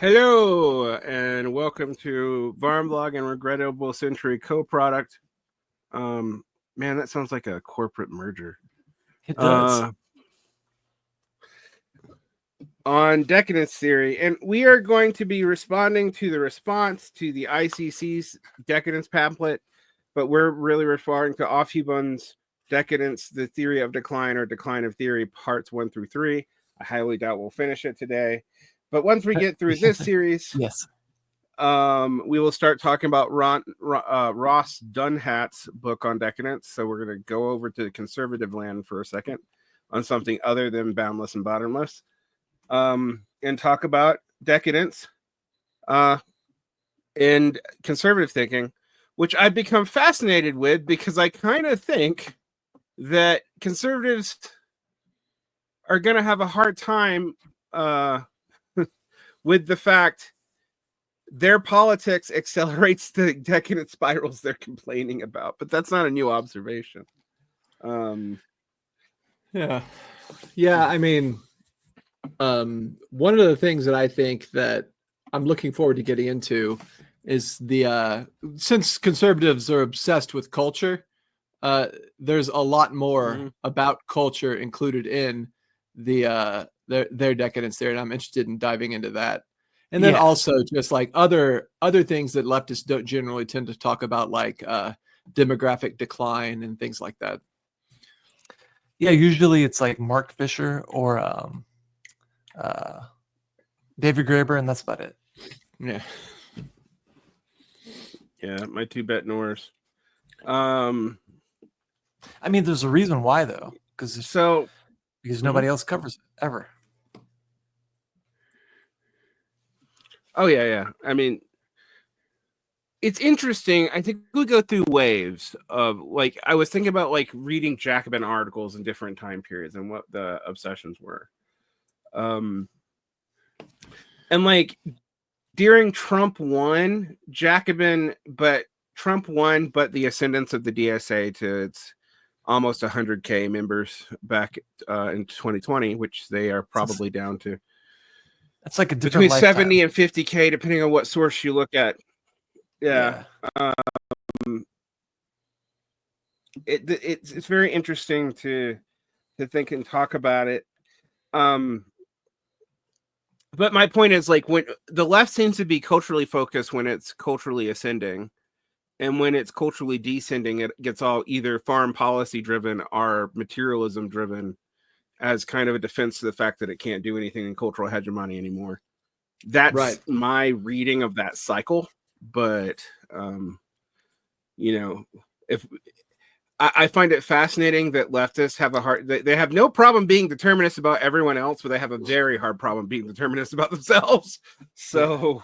Hello, and welcome to Varn Blog and Regrettable Century co-product. Man, that sounds like a corporate merger. It does. On Decadence theory, and we are going to be responding to the response to the ICC's Decadence pamphlet, but we're really referring to Aufheben's Decadence, the Theory of Decline or Decline of Theory, parts 1 through 3. I highly doubt we'll finish it today. But once we get through this series, yes, we will start talking about Ross Dunhat's book on Decadence. So we're going to go over to conservative land for a second on something other than Boundless and Bottomless, and talk about Decadence and conservative thinking, which I've become fascinated with because I kind of think that conservatives are going to have a hard time with the fact their politics accelerates the decadent spirals they're complaining about. But that's not a new observation. Yeah. I mean, one of the things that I think that I'm looking forward to getting into is the since conservatives are obsessed with culture, there's a lot more about culture included in the their decadence there, and I'm interested in diving into that. And then also just like other things that leftists don't generally tend to talk about, like demographic decline and things like that. Yeah, usually it's like Mark Fisher or David Graeber, and that's about it. Yeah, my two bet nors. I mean, there's a reason why though, because nobody else covers it ever. Oh yeah. I mean, it's interesting. I think we go through waves of, like, I was thinking about like reading Jacobin articles in different time periods and what the obsessions were. And like during Trump won, Trump won, but the ascendance of the DSA to its almost 100K members back in 2020, which they are probably down to. It's like a between lifetime. 70 and 50K, depending on what source you look at. Yeah. It's very interesting to think and talk about it. But my point is, like, when the left seems to be culturally focused when it's culturally ascending, and when it's culturally descending, it gets all either foreign policy driven or materialism driven as kind of a defense to the fact that it can't do anything in cultural hegemony anymore. That's right. My reading of that cycle. But if I find it fascinating that leftists have they have no problem being determinists about everyone else, but they have a very hard problem being determinists about themselves. So,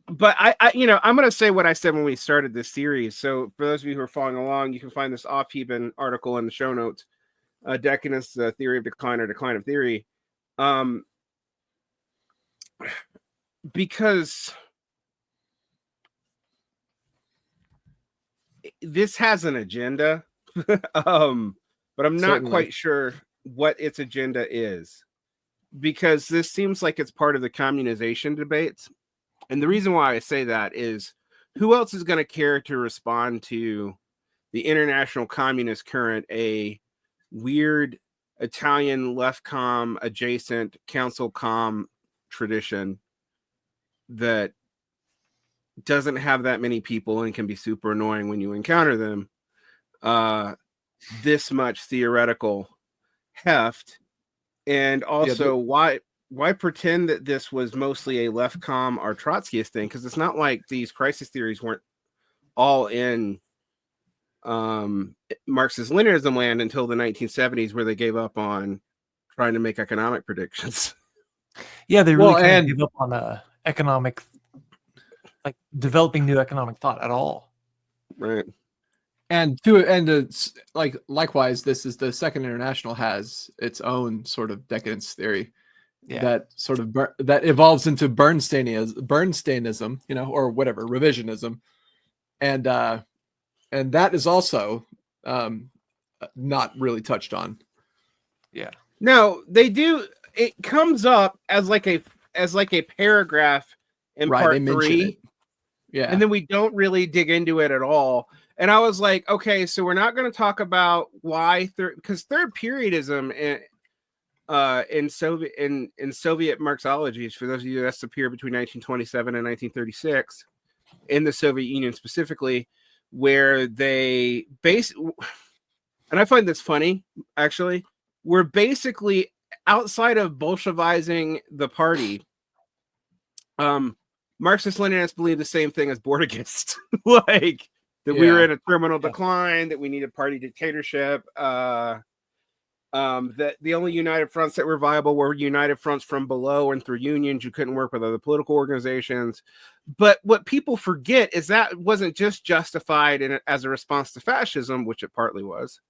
but I'm going to say what I said when we started this series. So for those of you who are following along, you can find this Aufheben article in the show notes, Decadence, the Theory of Decline or Decline of Theory. Because this has an agenda, but I'm not quite sure what its agenda is, because this seems like it's part of the communization debates. And the reason why I say that is, who else is going to care to respond to the international communist current, a weird Italian left com adjacent council com tradition that doesn't have that many people and can be super annoying when you encounter them, this much theoretical heft? And also, why pretend that this was mostly a left com or Trotskyist thing? Because it's not like these crisis theories weren't all in Marxist Leninism land until the 1970s, where they gave up on trying to make economic predictions. Yeah, they really kind of gave up on economic, like developing new economic thought at all. Right. And like likewise, this is the Second International has its own sort of decadence theory that sort of that evolves into Bernsteinism, or whatever, revisionism, and that is also not really touched on. Yeah. No, they do. it comes up as like a paragraph in part 3. Yeah. And then we don't really dig into it at all. And I was like, okay, so we're not going to talk about why because third periodism in Soviet Marxologies, for those of you that's appeared between 1927 and 1936 in the Soviet Union specifically, where they and I find this funny, actually, we're basically outside of Bolshevizing the party. Marxist-Leninists believe the same thing as Bordigists, like that we were in a terminal decline, that we needed party dictatorship, that the only united fronts that were viable were united fronts from below and through unions. You couldn't work with other political organizations. But what people forget is that wasn't just justified as a response to fascism, which it partly was,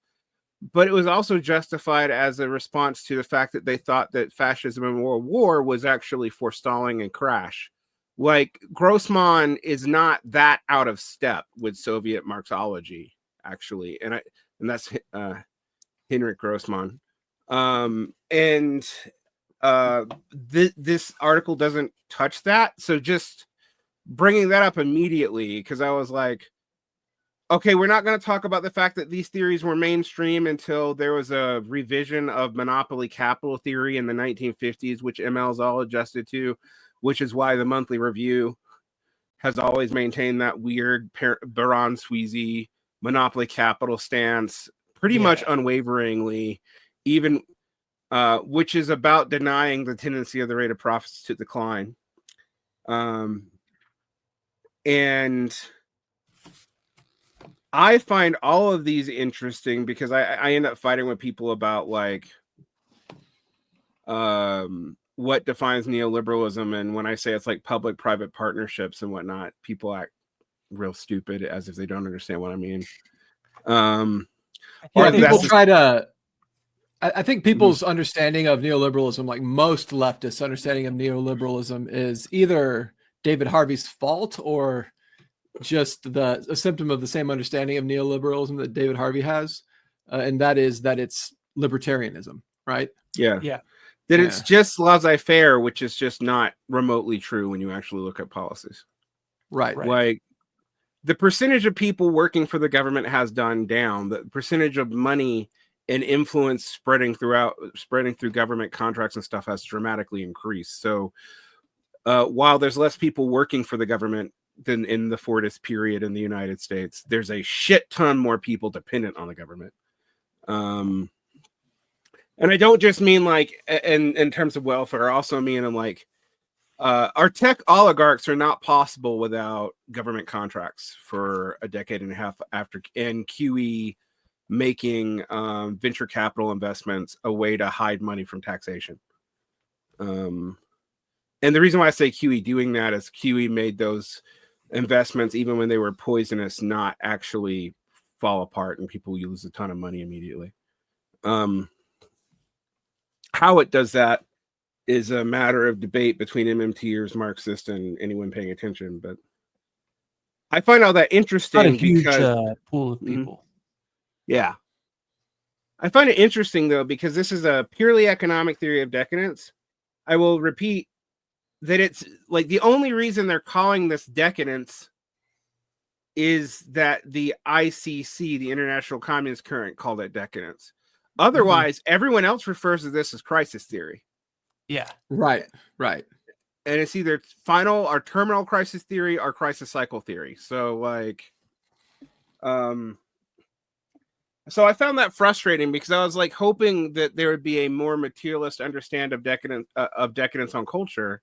but it was also justified as a response to the fact that they thought that fascism and World War was actually forestalling and crash. Like Grossman is not that out of step with Soviet Marxology, actually, and that's Henrik Grossman. This article doesn't touch that, so just bringing that up immediately, because I was like, okay, we're not going to talk about the fact that these theories were mainstream until there was a revision of monopoly capital theory in the 1950s, which ML's all adjusted to, which is why the Monthly Review has always maintained that weird Baron Sweezy monopoly capital stance pretty much unwaveringly, even which is about denying the tendency of the rate of profits to decline. And I find all of these interesting because I end up fighting with people about like what defines neoliberalism, and when I say it's like public-private partnerships and whatnot, people act real stupid as if they don't understand what I mean. People try to. I think people's understanding of neoliberalism, like most leftists' understanding of neoliberalism, is either David Harvey's fault or just a symptom of the same understanding of neoliberalism that David Harvey has, and that is that it's libertarianism, right? Yeah. That it's just laissez-faire, which is just not remotely true when you actually look at policies. Right. Like the percentage of people working for the government has gone down. The percentage of money and influence spreading through government contracts and stuff has dramatically increased. So while there's less people working for the government than in the Fordist period in the United States, there's a shit ton more people dependent on the government. And I don't just mean like in terms of welfare. I also mean I'm like our tech oligarchs are not possible without government contracts for a decade and a half after, and QE making venture capital investments a way to hide money from taxation. And the reason why I say QE doing that is QE made those investments, even when they were poisonous, not actually fall apart and people lose a ton of money immediately. How it does that is a matter of debate between MMTers, Marxists, and anyone paying attention. But I find all that interesting. Not a huge because pool of people. Yeah. I find it interesting, though, because this is a purely economic theory of decadence. I will repeat that it's like the only reason they're calling this decadence is that the ICC, the International Communist Current, called it decadence. Otherwise, everyone else refers to this as crisis theory. Yeah. Right. And it's either final or terminal crisis theory or crisis cycle theory. So like, so I found that frustrating because I was like hoping that there would be a more materialist understand of decadence on culture,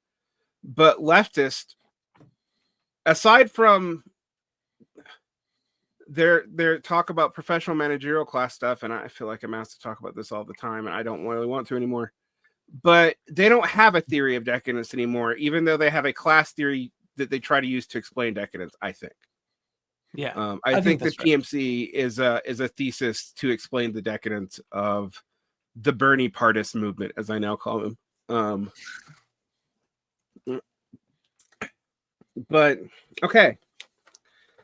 but leftist, aside from their talk about professional managerial class stuff, and I feel like I'm asked to talk about this all the time, and I don't really want to anymore. But they don't have a theory of decadence anymore, even though they have a class theory that they try to use to explain decadence, I think. Yeah. I think the PMC is a thesis to explain the decadence of the Bernie Partist movement, as I now call him. But okay.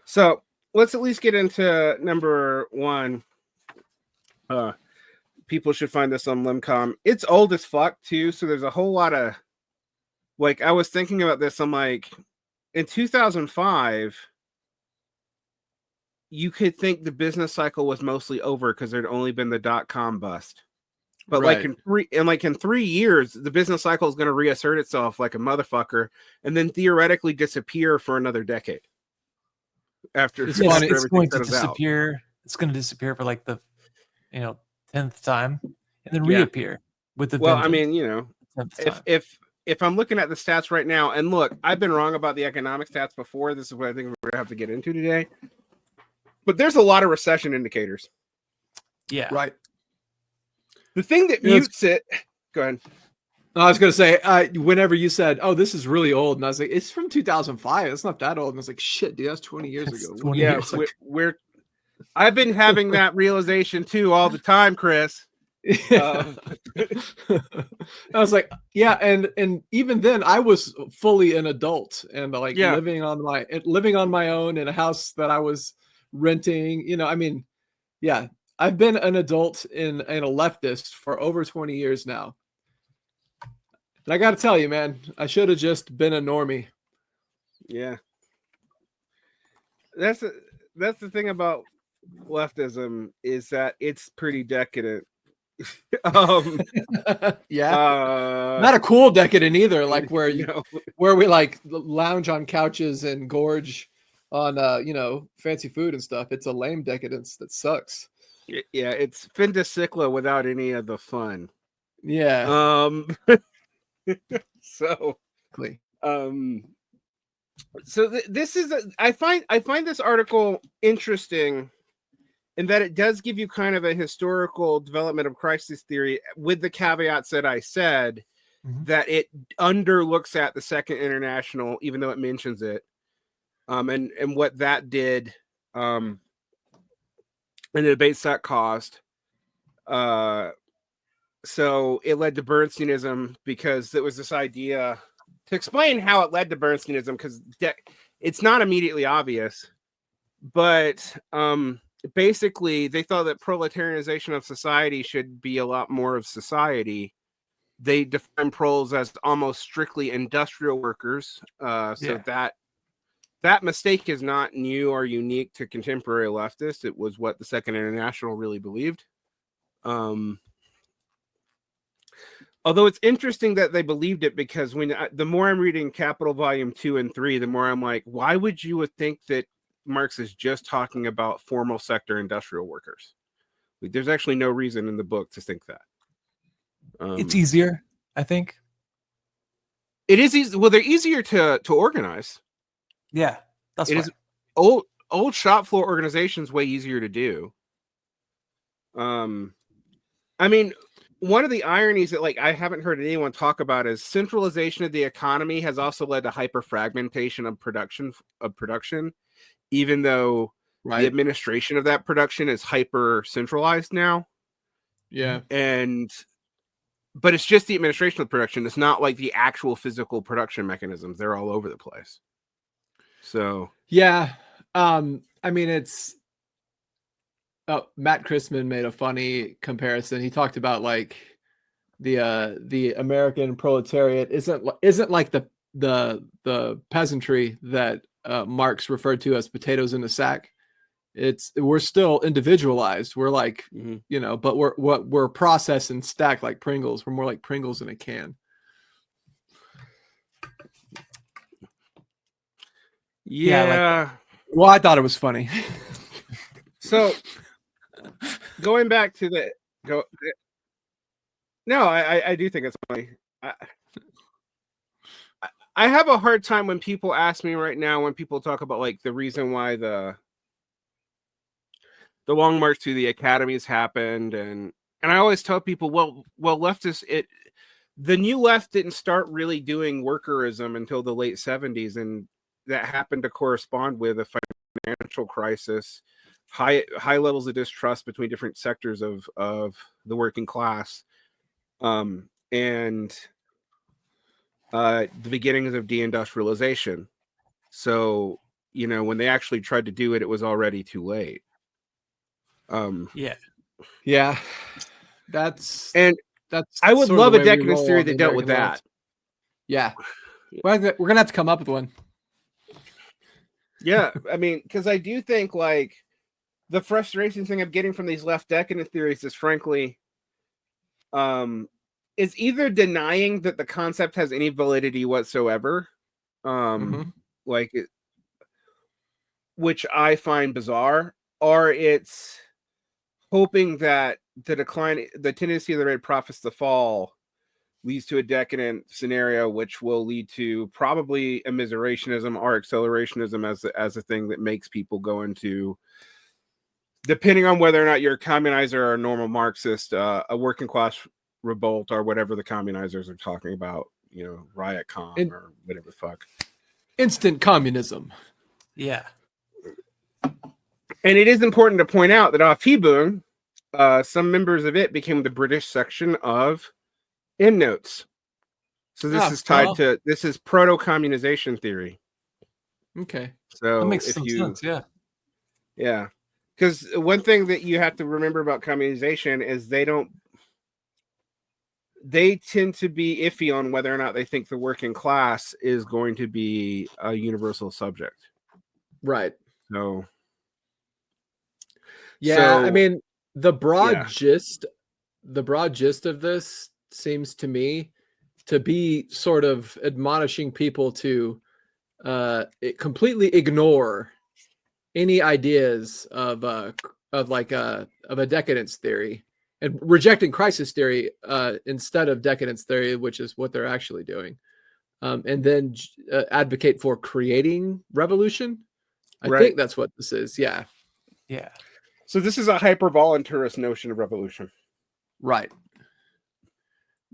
So let's at least get into number one. people should find this on Limcom. It's old as fuck too, so there's a whole lot of like. I was thinking about this. I'm like, in 2005, you could think the business cycle was mostly over because there'd only been the .com bust. But Right. like in 3 years, the business cycle is going to reassert itself like a motherfucker, and then theoretically disappear for another decade. After it's going to disappear. It's going to disappear for like the 10th time, and then reappear with the. Well, I mean, if I'm looking at the stats right now, and look, I've been wrong about the economic stats before. This is what I think we're going to have to get into today. But there's a lot of recession indicators. Yeah. Right. The thing that mutes it. Go ahead. I was going to say, whenever you said, "Oh, this is really old," and I was like, "It's from 2005. It's not that old." And I was like, "Shit, dude, that's 20 years ago." 20 years. I've been having that realization too all the time, Chris. I was like, yeah, and even then, I was fully an adult and like living on my own in a house that I was renting. I mean, yeah, I've been an adult and a leftist for over 20 years now. And I got to tell you, man, I should have just been a normie. Yeah. That's the thing about leftism is that it's pretty decadent. Yeah. Not a cool decadent either, like where we like lounge on couches and gorge on fancy food and stuff. It's a lame decadence that sucks. Yeah, it's Findicicla without any of the fun. Yeah. So this is I find this article interesting in that it does give you kind of a historical development of crisis theory with the caveats that I said, that it underlooks at the Second International, even though it mentions it, and what that did, and the debates that caused. So it led to Bernsteinism because there was this idea to explain how it led to Bernsteinism, because it's not immediately obvious, but basically they thought that proletarianization of society should be a lot more of society. They define proles as almost strictly industrial workers. That mistake is not new or unique to contemporary leftists. It was what the Second International really believed. Although it's interesting that they believed it, because the more I'm reading Capital Volume 2 and 3, the more I'm like, why would you think that Marx is just talking about formal sector industrial workers? Like, there's actually no reason in the book to think that. It's easier, I think. It is easy. Well, they're easier to organize. Yeah, that's it. Is old shop floor organizations way easier to do. I mean, one of the ironies that I haven't heard anyone talk about is centralization of the economy has also led to hyperfragmentation of production, even though the administration of that production is hyper centralized now. Yeah. But it's just the administration of production. It's not like the actual physical production mechanisms. They're all over the place. So yeah. I mean, it's Matt Christman made a funny comparison. He talked about like the American proletariat isn't like the peasantry that Marx referred to as potatoes in a sack. We're still individualized. We're like, but we're processed and stacked like Pringles. We're more like Pringles in a can. Yeah. Well, I thought it was funny. So going back to I do think it's funny. I have a hard time when people ask me right now, when people talk about like the reason why the long march to the academies happened, and I always tell people, well, leftists, the new left didn't start really doing workerism until the late 70s, and that happened to correspond with a financial crisis, high levels of distrust between different sectors of the working class, and the beginnings of deindustrialization. So, when they actually tried to do it, it was already too late. Yeah. I would love a decadence theory that dealt with that. Yeah. We're going to have to come up with one. Yeah. I mean, because I do think like the frustration thing I'm getting from these left decadent theories is frankly, is either denying that the concept has any validity whatsoever, like it, which I find bizarre, or it's hoping that the tendency of the red prophets to fall leads to a decadent scenario, which will lead to probably immiserationism or accelerationism as a thing that makes people go into, depending on whether or not you're a communizer or a normal Marxist, a working class revolt or whatever the communizers are talking about, riot com or whatever the fuck. Instant communism. Yeah. And it is important to point out that Aufheben, some members of it became the British section of Endnotes. So this is tied to, this is proto-communization theory. Okay. So that makes some sense, yeah. Yeah. Because one thing that you have to remember about communization is they tend to be iffy on whether or not they think the working class is going to be a universal subject. Right. So yeah, I mean, the broad gist of this seems to me to be sort of admonishing people to completely ignore any ideas of a decadence theory and rejecting crisis theory instead of decadence theory, which is what they're actually doing, and then advocate for creating revolution. I think that's what this is. Yeah. So this is a hyper-voluntarist notion of revolution. Right.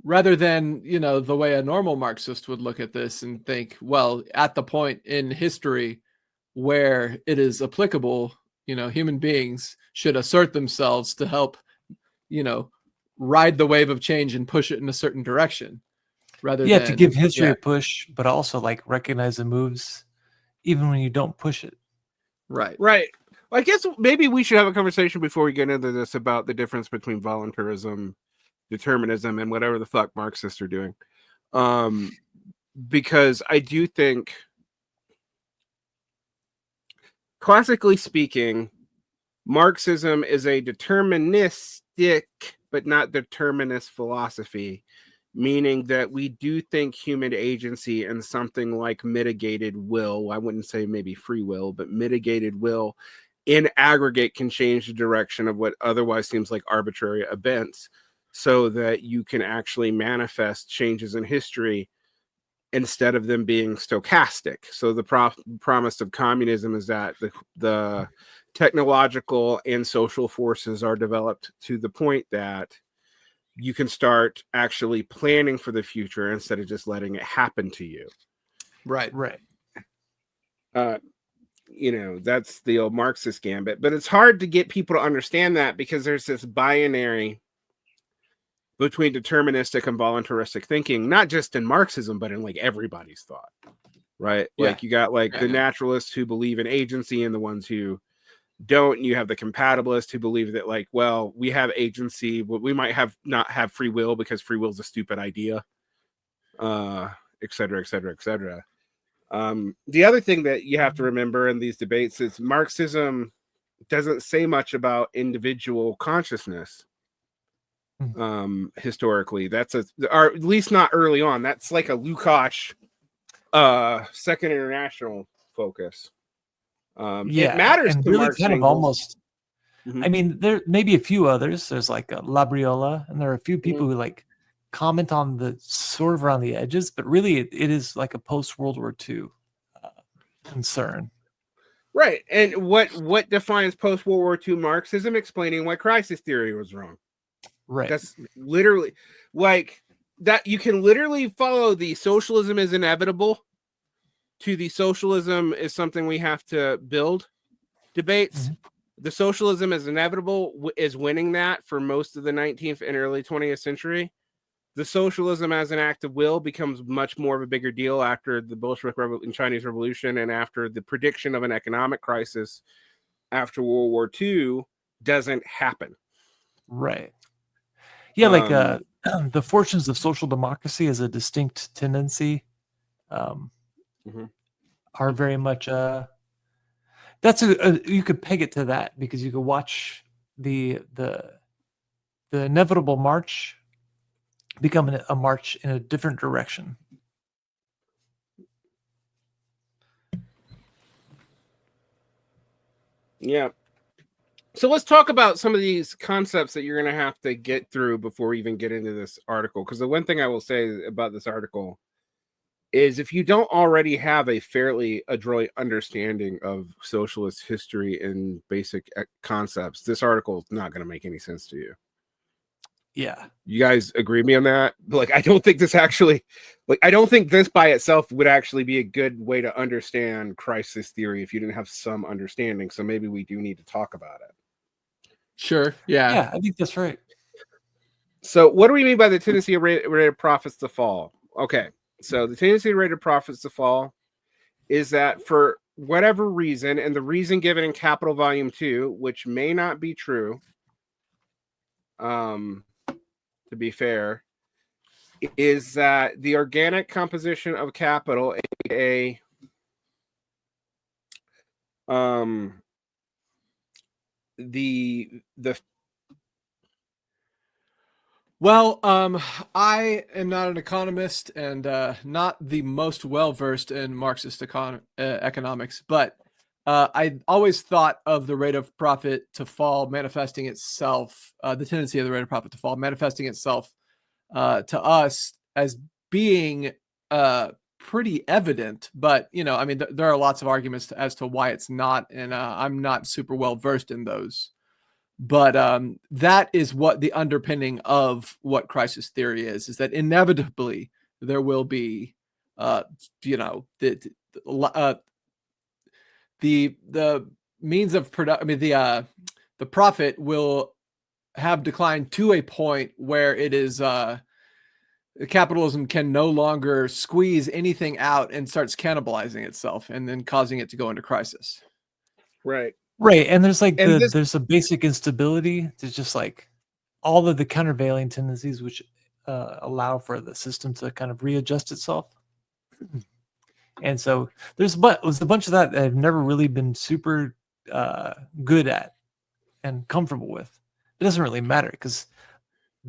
Rather than, the way a normal Marxist would look at this and think, well, at the point in history where it is applicable, human beings should assert themselves to help, ride the wave of change and push it in a certain direction. Rather than to give history a push, but also like recognize the moves even when you don't push it. Right. I guess maybe we should have a conversation before we get into this about the difference between volunteerism, determinism, and whatever the fuck Marxists are doing. Because I do think, classically speaking, Marxism is a deterministic but not determinist philosophy, meaning that we do think human agency and something like mitigated will, I wouldn't say maybe free will, but mitigated will in aggregate can change the direction of what otherwise seems like arbitrary events, so that you can actually manifest changes in history instead of them being stochastic. So the promise of communism is that the technological and social forces are developed to the point that you can start actually planning for the future instead of just letting it happen to you. Right. That's the old Marxist gambit, but it's hard to get people to understand that because there's this binary between deterministic and voluntaristic thinking, not just in Marxism, but in like everybody's thought, right? Like you got like the naturalists who believe in agency and the ones who don't, and you have the compatibilists who believe that like, well, we have agency, but we might not have free will because free will is a stupid idea, et cetera, et cetera, et cetera. The other thing that you have to remember in these debates is Marxism doesn't say much about individual consciousness. Historically, or at least not early on. That's like a Lukács Second International focus. It matters and to really Marx kind of almost. Mm-hmm. I mean, there may be a few others. There's like Labriola, and there are a few people who like comment on the sort of around the edges, but really it is like a post World War II concern. Right. And what defines post World War II Marxism? Explaining why crisis theory was wrong. Right. That's literally like that. You can literally follow the socialism is inevitable to the socialism is something we have to build debates. The socialism is inevitable is winning that for most of the 19th and early 20th century. The socialism as an act of will becomes much more of a bigger deal after the Bolshevik and Chinese Revolution and after the prediction of an economic crisis after World War II doesn't happen. Right. Yeah, like the fortunes of social democracy as a distinct tendency are very much that's you could peg it to that, because you could watch the inevitable march become a march in a different direction. Yeah. So let's talk about some of these concepts that you're going to have to get through before we even get into this article. Because the one thing I will say about this article is, if you don't already have a fairly adroit understanding of socialist history and basic concepts, this article is not going to make any sense to you. Yeah. You guys agree with me on that? Like, I don't think this actually, I don't think this by itself would actually be a good way to understand crisis theory if you didn't have some understanding. So maybe we do need to talk about it. Sure. Yeah. Yeah, I think that's right. So what do we mean by the tendency of rate of profits to fall? Okay. So the tendency of rate of profits to fall is that for whatever reason, and the reason given in Capital Volume 2, which may not be true, to be fair, is that the organic composition of capital, aka Well, I am not an economist and not the most well-versed in Marxist economics, but I always thought of the rate of profit to fall manifesting itself, the tendency of the rate of profit to fall manifesting itself to us as being pretty evident. But, you know, I mean, there are lots of arguments as to why it's not, and I'm not super well-versed in those. But that is what the underpinning of what crisis theory is that inevitably there will be, you know, the means of production. I mean, the profit will have declined to a point where it is capitalism can no longer squeeze anything out and starts cannibalizing itself, and then causing it to go into crisis. Right. Right, and there's like there's a basic instability. There's just like all of the countervailing tendencies which allow for the system to kind of readjust itself. And so there's a bunch of that I've never really been super good at and comfortable with. It doesn't really matter, because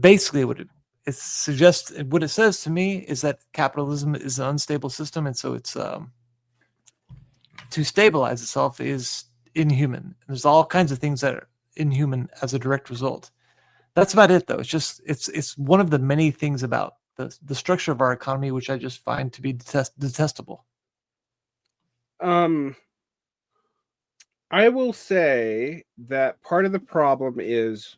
basically what it suggests, what it says to me, is that capitalism is an unstable system, and so it's to stabilize itself is inhuman. There's all kinds of things that are inhuman as a direct result. That's about it, though. It's just it's one of the many things about the structure of our economy which I just find to be detestable. I will say that part of the problem is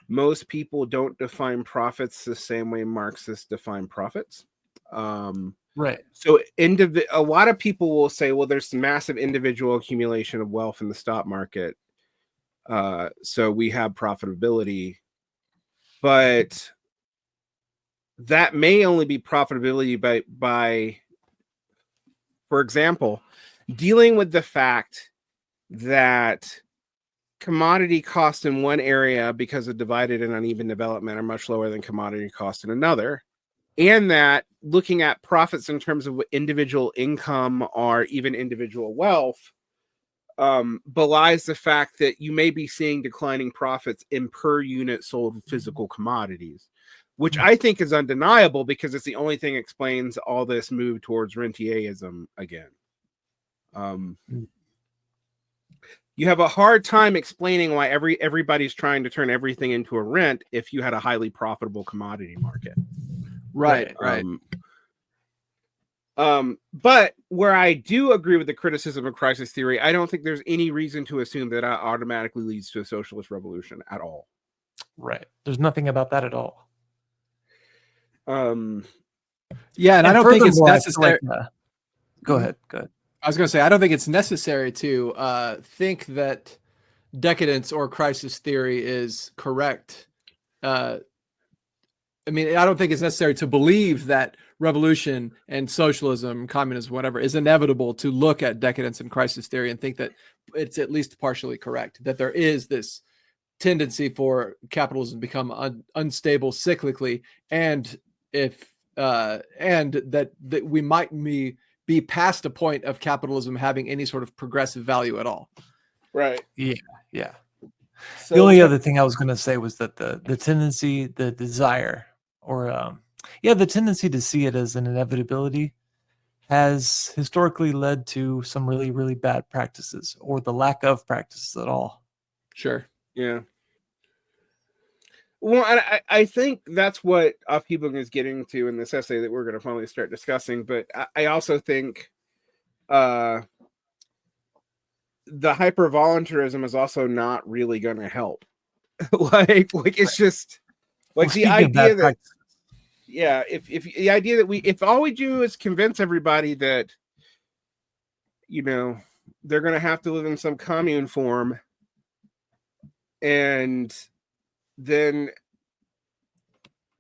most people don't define profits the same way Marxists define profits. Right. So a lot of people will say, well, there's massive individual accumulation of wealth in the stock market. So we have profitability, but that may only be profitability by, for example, dealing with the fact that commodity costs in one area because of divided and uneven development are much lower than commodity costs in another. And that looking at profits in terms of individual income or even individual wealth belies the fact that you may be seeing declining profits in per unit sold physical commodities, which I think is undeniable, because it's the only thing that explains all this move towards rentierism again. You have a hard time explaining why everybody's trying to turn everything into a rent if you had a highly profitable commodity market. Right. But where I do agree with the criticism of crisis theory, I don't think there's any reason to assume that it automatically leads to a socialist revolution at all. Right. There's nothing about that at all. Yeah, and I don't think it's necessary. Go ahead. I was going to say, I don't think it's necessary to think that decadence or crisis theory is correct. I mean, I don't think it's necessary to believe that revolution and socialism, communism, whatever, is inevitable to look at decadence and crisis theory and think that it's at least partially correct, that there is this tendency for capitalism to become unstable cyclically, and that we might be past a point of capitalism having any sort of progressive value at all. Right. Yeah. So the only other thing I was going to say was that the tendency, the desire, or the tendency to see it as an inevitability has historically led to some really, really bad practices, or the lack of practices at all. Sure. Yeah. Well, I think that's what Aufheben is getting to in this essay that we're going to finally start discussing. But I also think the hyper-voluntarism is also not really going to help. like it's just like the idea that if the idea that if all we do is convince everybody that they're going to have to live in some commune form, and then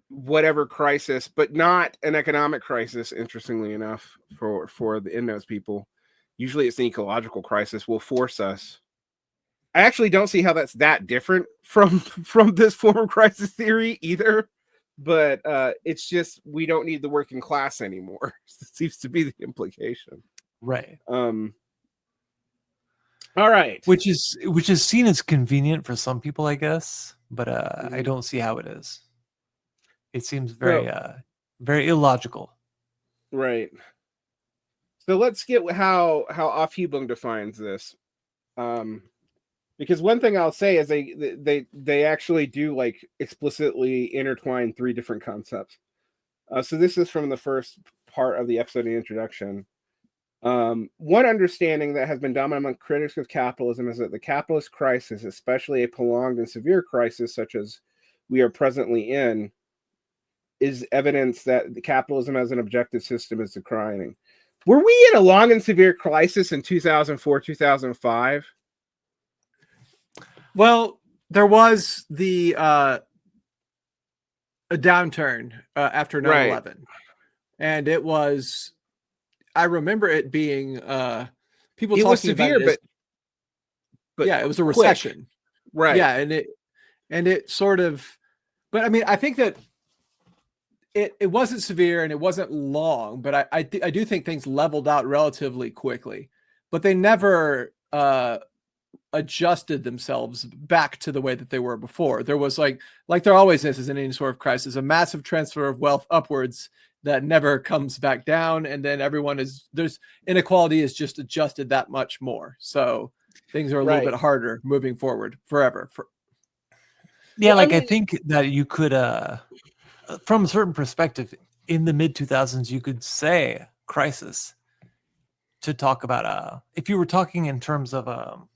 whatever crisis, but not an economic crisis, interestingly enough, for the Endnotes people, usually it's an ecological crisis, will force us. I actually don't see how that's that different from this form of crisis theory either, but it's just we don't need the working class anymore. It seems to be the implication. Right. All right. Which is seen as convenient for some people, I guess, but I don't see how it is. It seems very illogical. Right. So let's get how Aufhebung defines this. Because one thing I'll say is they actually do like explicitly intertwine three different concepts. So this is from the first part of the episode, the introduction. One understanding that has been dominant among critics of capitalism is that the capitalist crisis, especially a prolonged and severe crisis such as we are presently in, is evidence that the capitalism as an objective system is declining. Were we in a long and severe crisis in 2004, 2005? Well, there was a downturn after 9/11. Right. And it was, I remember it being people talking severe, about it but yeah, it was a recession. Right. Yeah, and it sort of, but I mean, I think that it wasn't severe and it wasn't long, but I do think things leveled out relatively quickly, but they never adjusted themselves back to the way that they were before. There was like there always is in any sort of crisis, a massive transfer of wealth upwards that never comes back down, and then there's inequality is just adjusted that much more. So things are a little bit harder moving forward forever. I think that you could from a certain perspective, in the mid-2000s, you could say crisis to talk about if you were talking in terms of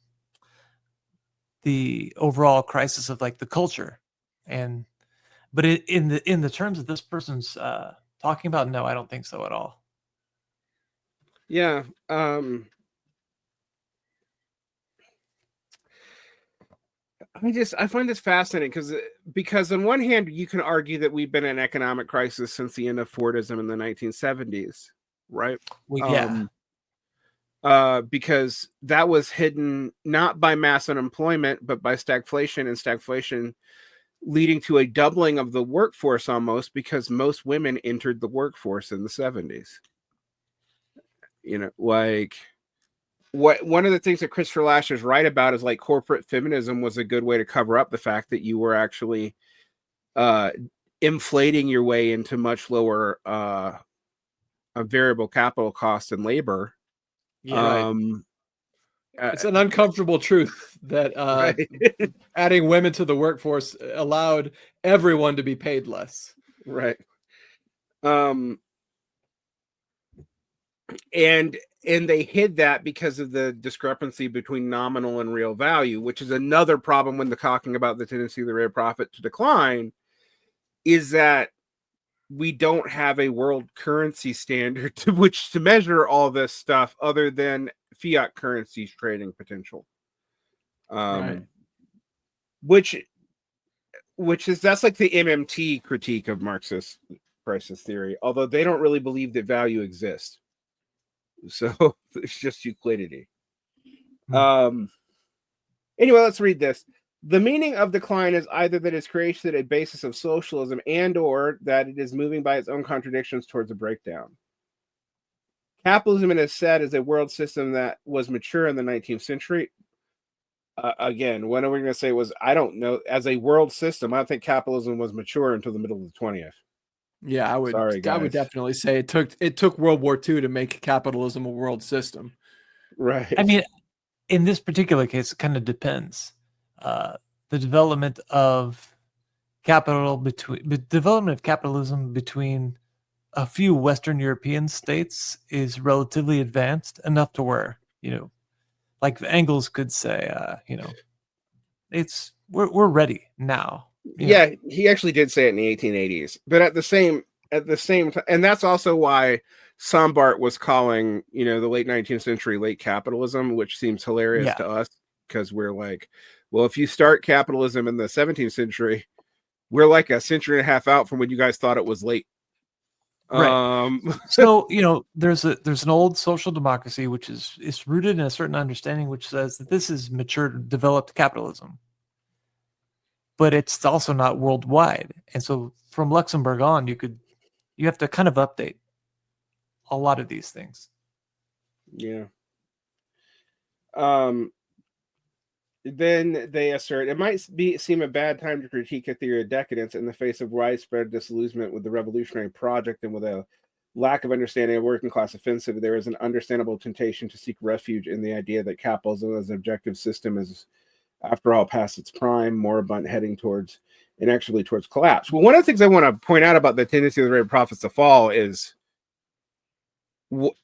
the overall crisis of like the culture, but in the terms of this person's talking about, no, I don't think so at all. Yeah. I find this fascinating because on one hand you can argue that we've been in an economic crisis since the end of Fordism in the 1970s, right? Well, yeah. Because that was hidden not by mass unemployment but by stagflation, and stagflation leading to a doubling of the workforce almost, because most women entered the workforce in the 70s. One of the things that Christopher Lasch is right about is like corporate feminism was a good way to cover up the fact that you were actually inflating your way into much lower variable capital cost and labor. Yeah, it's an uncomfortable truth that adding women to the workforce allowed everyone to be paid less. Right. And they hid that because of the discrepancy between nominal and real value, which is another problem when they're talking about the tendency of the rate of profit to decline, is that we don't have a world currency standard to which to measure all this stuff other than fiat currencies trading potential. Right. Which is, that's like the MMT critique of Marxist crisis theory, although they don't really believe that value exists. So it's just Euclidity. Anyway, let's read this. The meaning of decline is either that it's created a basis of socialism and or that it is moving by its own contradictions towards a breakdown. Capitalism, it is said, is a world system that was mature in the 19th century. Again, what are we going to say was, I don't know, as a world system, I don't think capitalism was mature until the middle of the 20th. Yeah, I would definitely say it took World War II to make capitalism a world system. Right. I mean, in this particular case, it kind of depends. The development of capitalism between a few Western European states is relatively advanced enough to where, like Engels could say, we're ready now. Yeah, he actually did say it in the 1880s, but at the same time, and that's also why Sombart was calling, the late 19th century late capitalism, which seems hilarious to us because we're like, well, if you start capitalism in the 17th century, we're like a century and a half out from when you guys thought it was late. Right. So, there's an old social democracy which is rooted in a certain understanding which says that this is mature, developed capitalism. But it's also not worldwide. And so from Luxembourg on, you have to kind of update a lot of these things. Yeah. Then they assert it might seem a bad time to critique a theory of decadence in the face of widespread disillusionment with the revolutionary project and with a lack of understanding of working class offensive. There is an understandable temptation to seek refuge in the idea that capitalism as an objective system is, after all, past its prime, moribund, heading towards inexorably towards collapse. Well, one of the things I want to point out about the tendency of the rate of profits to fall is,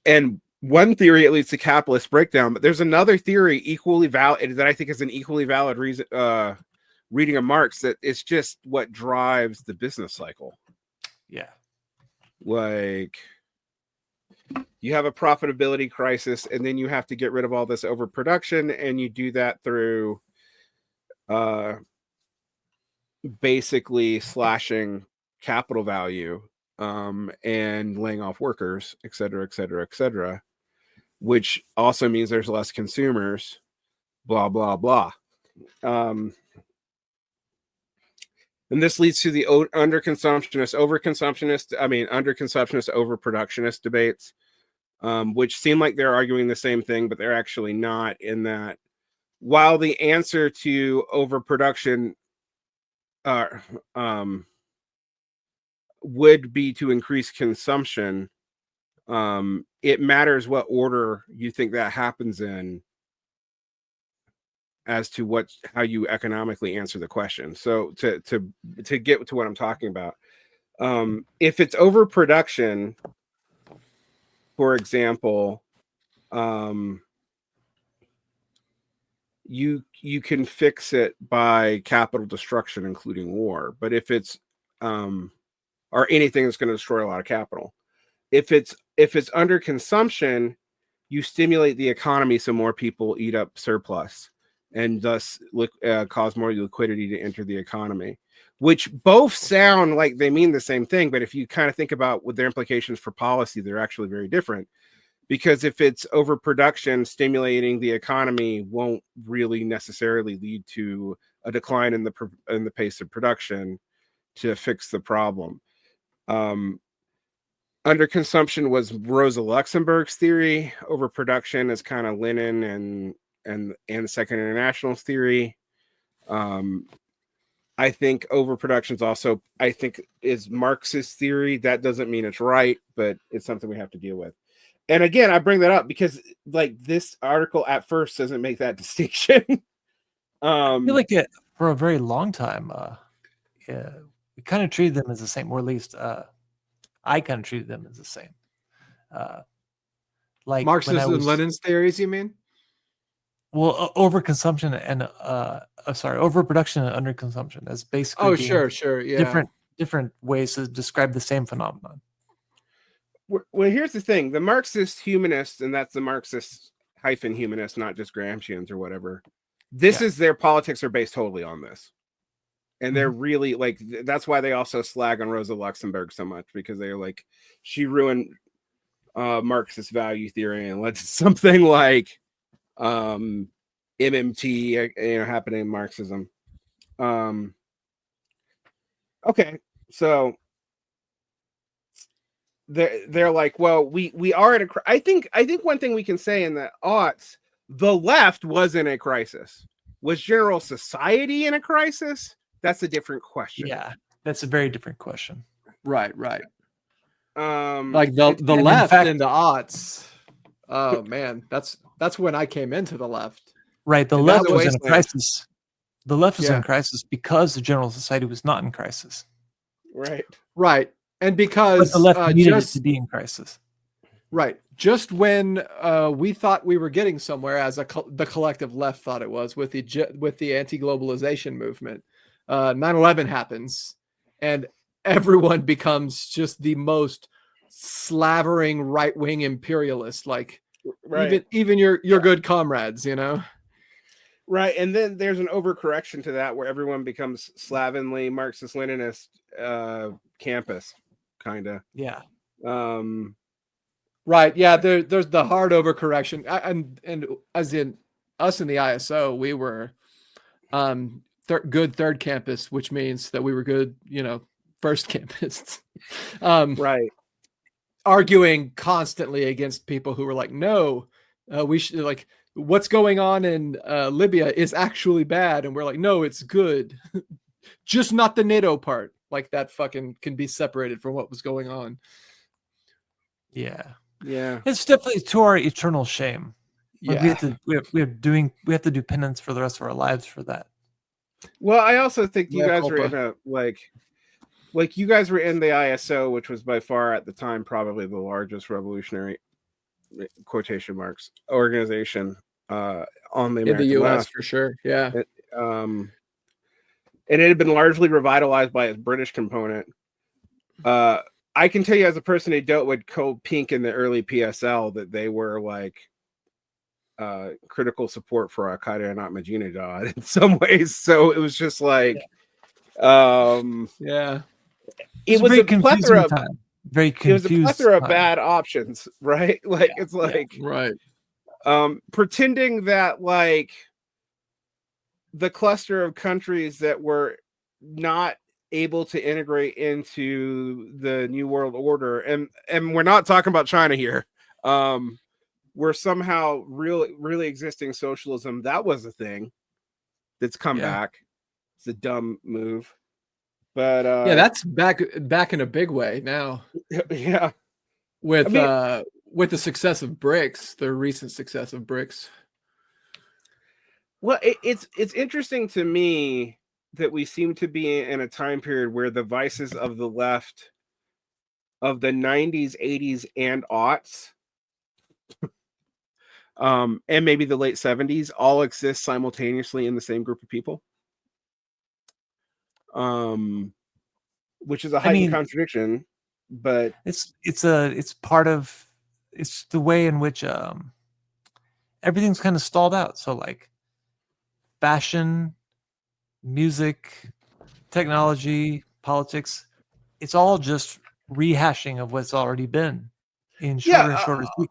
and one theory, it leads to capitalist breakdown, but there's another theory equally valid that I think is an equally valid reason, reading of Marx, that it's just what drives the business cycle. Yeah. Like, you have a profitability crisis, and then you have to get rid of all this overproduction, and you do that through basically slashing capital value and laying off workers, et cetera, et cetera, et cetera, which also means there's less consumers, blah, blah, blah. And this leads to the underconsumptionist, overproductionist debates, which seem like they're arguing the same thing, but they're actually not, in that while the answer to overproduction would be to increase consumption, it matters what order you think that happens in as to how you economically answer the question. So to get to what I'm talking about, if it's overproduction, for example, you can fix it by capital destruction, including war. But if it's or anything that's going to destroy a lot of capital, if it's under consumption, you stimulate the economy so more people eat up surplus, and thus cause more liquidity to enter the economy, which both sound like they mean the same thing. But if you kind of think about what their implications for policy, they're actually very different. Because if it's overproduction, stimulating the economy won't really necessarily lead to a decline in the pace of production to fix the problem. Underconsumption was Rosa Luxemburg's theory. Overproduction is kind of Lenin and Second International's theory. I think overproduction is also, is Marx's theory. That doesn't mean it's right, but it's something we have to deal with. And again, I bring that up because, like, this article at first doesn't make that distinction. I feel like for a very long time, we kind of treated them as the same, or at least I kind of treated them as the same. Like Marx's and Lenin's theories, you mean? Well, overconsumption and overproduction and underconsumption as basically sure, yeah, different ways to describe the same phenomenon. Well, here's the thing: the Marxist humanists, and that's the Marxist -humanist, not just Gramscians or whatever. This is their politics are based totally on this, and they're really like, that's why they also slag on Rosa Luxemburg so much, because they're like, she ruined Marxist value theory and led to something like MMT, happening in Marxism. Okay, so they're like, well, we are in a. I think one thing we can say in the aughts, the left was in a crisis. Was general society in a crisis? That's a different question. Yeah, that's a very different question. Right. Like the left in the aughts. Oh man, that's when I came into the left. Right, the left was in a crisis. The left was in crisis because the general society was not in crisis. Right, and because the left needed it to be in crisis. Right, just when we thought we were getting somewhere, as the collective left thought it was with the anti-globalization movement, 9/11 happens, and everyone becomes just the most slavering right-wing imperialist, like even your good comrades, you know. Right, and then there's an overcorrection to that where everyone becomes slovenly Marxist-Leninist campus, kind of. Yeah. Right. Yeah. There's the hard overcorrection, and as in us in the ISO, we were good third campus, which means that we were good, first campus. Right. Arguing constantly against people who were like, no, we should, like, what's going on in Libya is actually bad, and we're like, no, it's good, just not the NATO part. Like, that fucking can be separated from what was going on. Yeah. Yeah, it's definitely to our eternal shame. Like, Yeah, we have to do penance for the rest of our lives for that. Well, I also think you guys were in a like you guys were in the ISO, which was by far at the time probably the largest revolutionary quotation marks organization on the American in the US left. for sure. Yeah. And it had been largely revitalized by its British component. I can tell you, as a person who dealt with Cold Pink in the early PSL, that they were like critical support for Al Qaeda and Ahmadinejad in some ways. So it was just like, yeah, it was a plethora of time. Very confused. It was a plethora of bad options, right? Like, it's like, right. Pretending that like the cluster of countries that were not able to integrate into the New World Order, and we're not talking about China here, were somehow really existing socialism. That was a thing that's come back. It's a dumb move, but that's back in a big way now. Yeah, with the success of BRICS, the recent success of BRICS. Well, it's interesting to me that we seem to be in a time period where the vices of the left of the 90s, 80s, and aughts, and maybe the late 70s, all exist simultaneously in the same group of people. Which is a heightened contradiction, but it's the way in which everything's kind of stalled out. So like fashion, music, technology, politics, it's all just rehashing of what's already been in shorter and shorter sequence.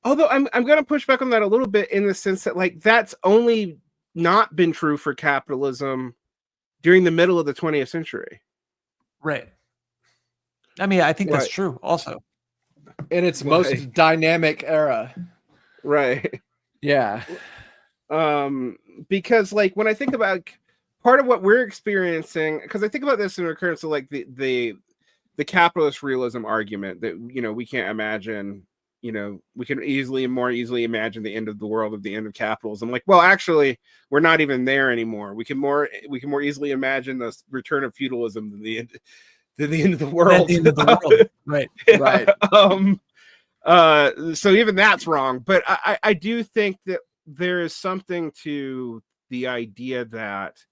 Although I'm going to push back on that a little bit, in the sense that like that's only not been true for capitalism during the middle of the 20th century. Right. I mean, I think that's true also. In its most dynamic era. Right. Yeah. Because like when I think about part of what we're experiencing, because I think about this in recurrence of like the capitalist realism argument that, we can't imagine, we can more easily imagine the end of the world at the end of capitalism. Like, well, actually, we're not even there anymore. We can more easily imagine the return of feudalism than the end of the world. The end of the world. Right. Right. So even that's wrong. But I do think that there is something to the idea that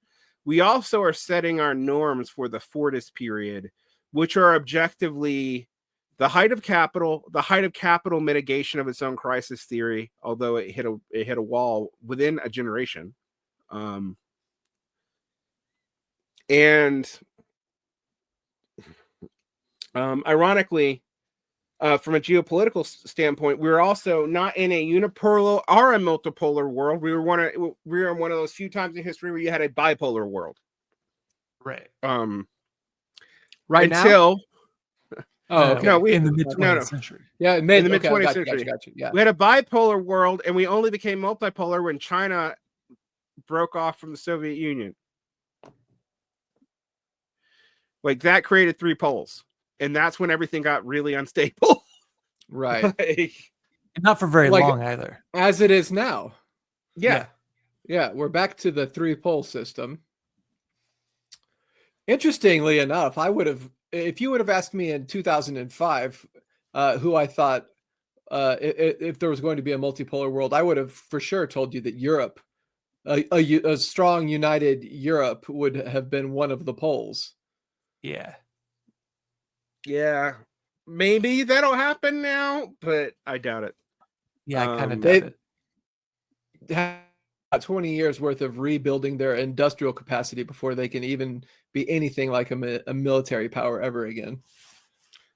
we also are setting our norms for the Fordist period, which are objectively the height of capital mitigation of its own crisis theory, although it hit a wall within a generation. Ironically, from a geopolitical standpoint, we're also not in a unipolar or a multipolar world. We were in one of those few times in history where you had a bipolar world. Right. Right until, now? Oh, okay. No, in the mid-20th century. Yeah, in the mid 20th gotcha, century. Gotcha. Yeah. We had a bipolar world, and we only became multipolar when China broke off from the Soviet Union. Like, that created 3 poles, and that's when everything got really unstable. Right. Like, Not for very Like- long either. As it is now. yeah. Yeah, we're back to the 3-pole system. Interestingly enough, if you would have asked me in 2005 who I thought if there was going to be a multipolar world, I would have for sure told you that Europe, a strong, united Europe, would have been one of the poles. Yeah. Maybe that'll happen now, but I doubt it. Yeah, I kind of they- doubt it. Have 20 years worth of rebuilding their industrial capacity before they can even be anything like a military power ever again.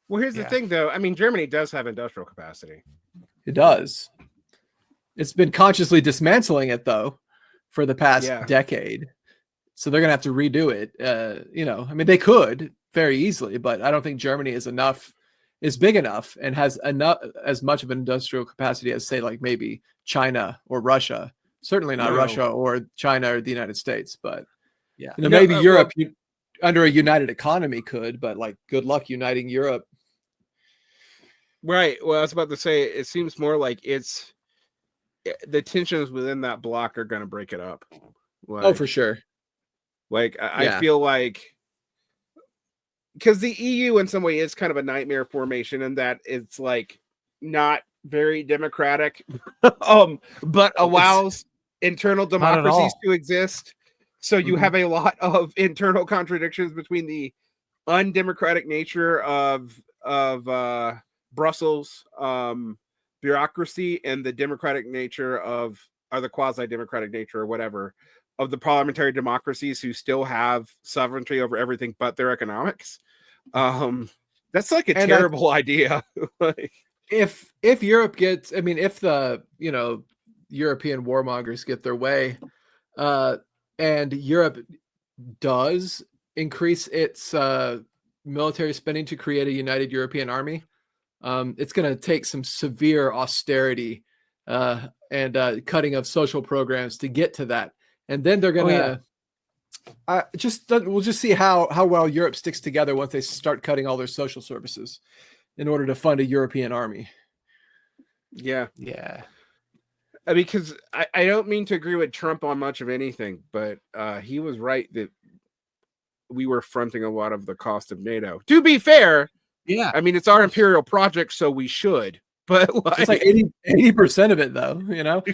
Well, here's the Yeah. thing, though. I mean, Germany does have industrial capacity. It does. It's been consciously dismantling it though for the past decade. So they're gonna have to redo it. I mean, they could very easily, but I don't think Germany is big enough and has as much of an industrial capacity as, say, like maybe China or Russia. Certainly not Russia or China or the United States, but maybe Europe under a united economy could, but like, good luck uniting Europe. Right. Well, I was about to say, it seems more like the tensions within that block are going to break it up. Like, for sure. Like, I feel like, because the EU in some way is kind of a nightmare formation in that it's like not very democratic, but allows internal democracies to exist. So you have a lot of internal contradictions between the undemocratic nature of Brussels bureaucracy and the democratic nature or the quasi-democratic nature or whatever of the parliamentary democracies who still have sovereignty over everything but their economics. That's like a terrible idea. Like, if Europe gets, I mean, if the European warmongers get their way, and Europe does increase its military spending to create a united European army, it's going to take some severe austerity and cutting of social programs to get to that. And then they're going to we'll just see how well Europe sticks together once they start cutting all their social services in order to fund a European army. Yeah. Because I don't mean to agree with Trump on much of anything, but he was right that we were fronting a lot of the cost of NATO. To be fair, I mean, it's our imperial project, so we should. But it's like 80% of it, though.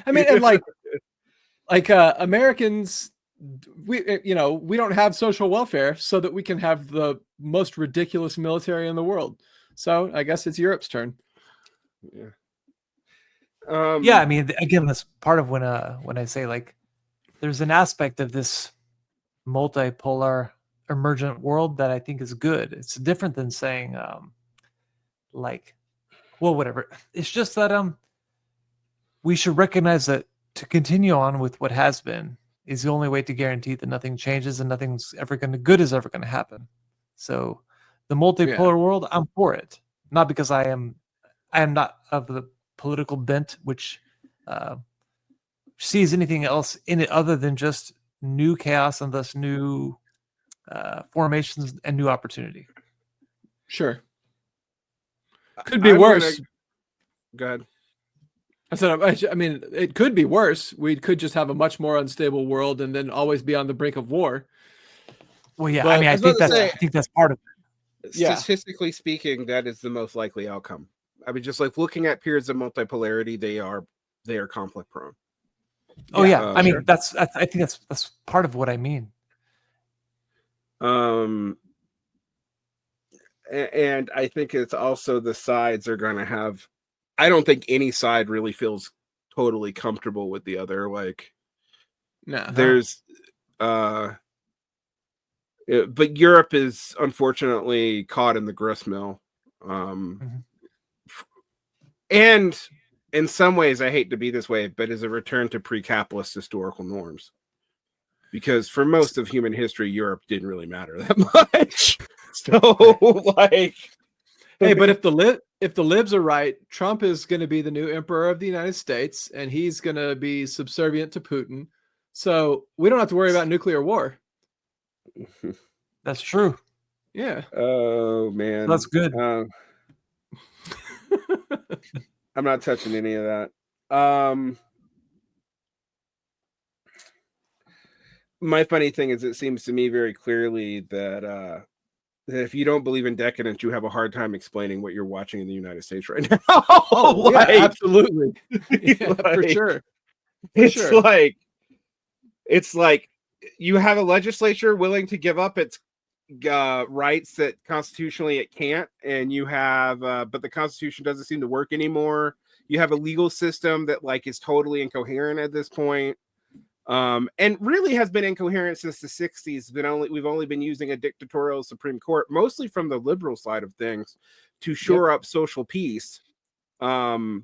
I mean, and like Americans, we don't have social welfare so that we can have the most ridiculous military in the world. So I guess it's Europe's turn. I mean, again, that's part of when I say, like, there's an aspect of this multipolar emergent world that I think is good. It's different than saying whatever. It's just that we should recognize that to continue on with what has been is the only way to guarantee that nothing changes and nothing's ever good is ever going to happen. So the multipolar world, I'm for it. Not because I am not of the political bent which sees anything else in it other than just new chaos and thus new formations and new opportunity. Sure. Could be worse. Go ahead. I mean, it could be worse. We could just have a much more unstable world and then always be on the brink of war. Well, yeah, but, I think that's part of it. Statistically speaking, that is the most likely outcome. I mean, just like looking at periods of multipolarity, they are conflict prone. Oh yeah, I mean, I think that's part of what I mean. And I think it's also the sides are going to have. I don't think any side really feels totally comfortable with the other. Like, there's, but Europe is unfortunately caught in the gristmill. And in some ways, I hate to be this way, but is a return to pre-capitalist historical norms. Because for most of human history, Europe didn't really matter that much. So, like, hey, but if the libs are right, Trump is going to be the new emperor of the United States, and he's going to be subservient to Putin. So we don't have to worry about nuclear war. That's true. Yeah. Oh man, That's good. I'm not touching any of that. My funny thing is, it seems to me very clearly that if you don't believe in decadence, you have a hard time explaining what you're watching in the United States right now. Oh, yeah, absolutely. Yeah, for sure. It's like you have a legislature willing to give up its rights that constitutionally it can't, and you have but the Constitution doesn't seem to work anymore. You have a legal system that like is totally incoherent at this point. And really has been incoherent since the 60s. We've only been using a dictatorial Supreme Court, mostly from the liberal side of things, to shore up social peace. And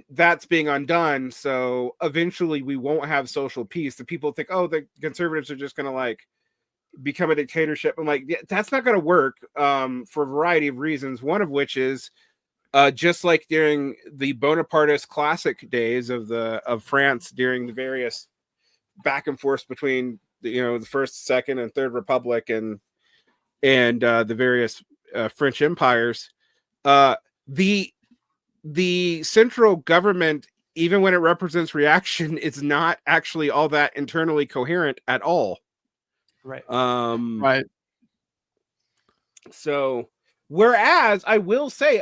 that's being undone. So eventually we won't have social peace. The people think, oh, the conservatives are just going to like become a dictatorship. I'm like, yeah, that's not going to work for a variety of reasons. One of which is just like during the Bonapartist classic days of France during the various back and forth between the First, Second, and Third Republic and the various French empires, the central government, even when it represents reaction, is not actually all that internally coherent at all. Right. Right. So, whereas I will say,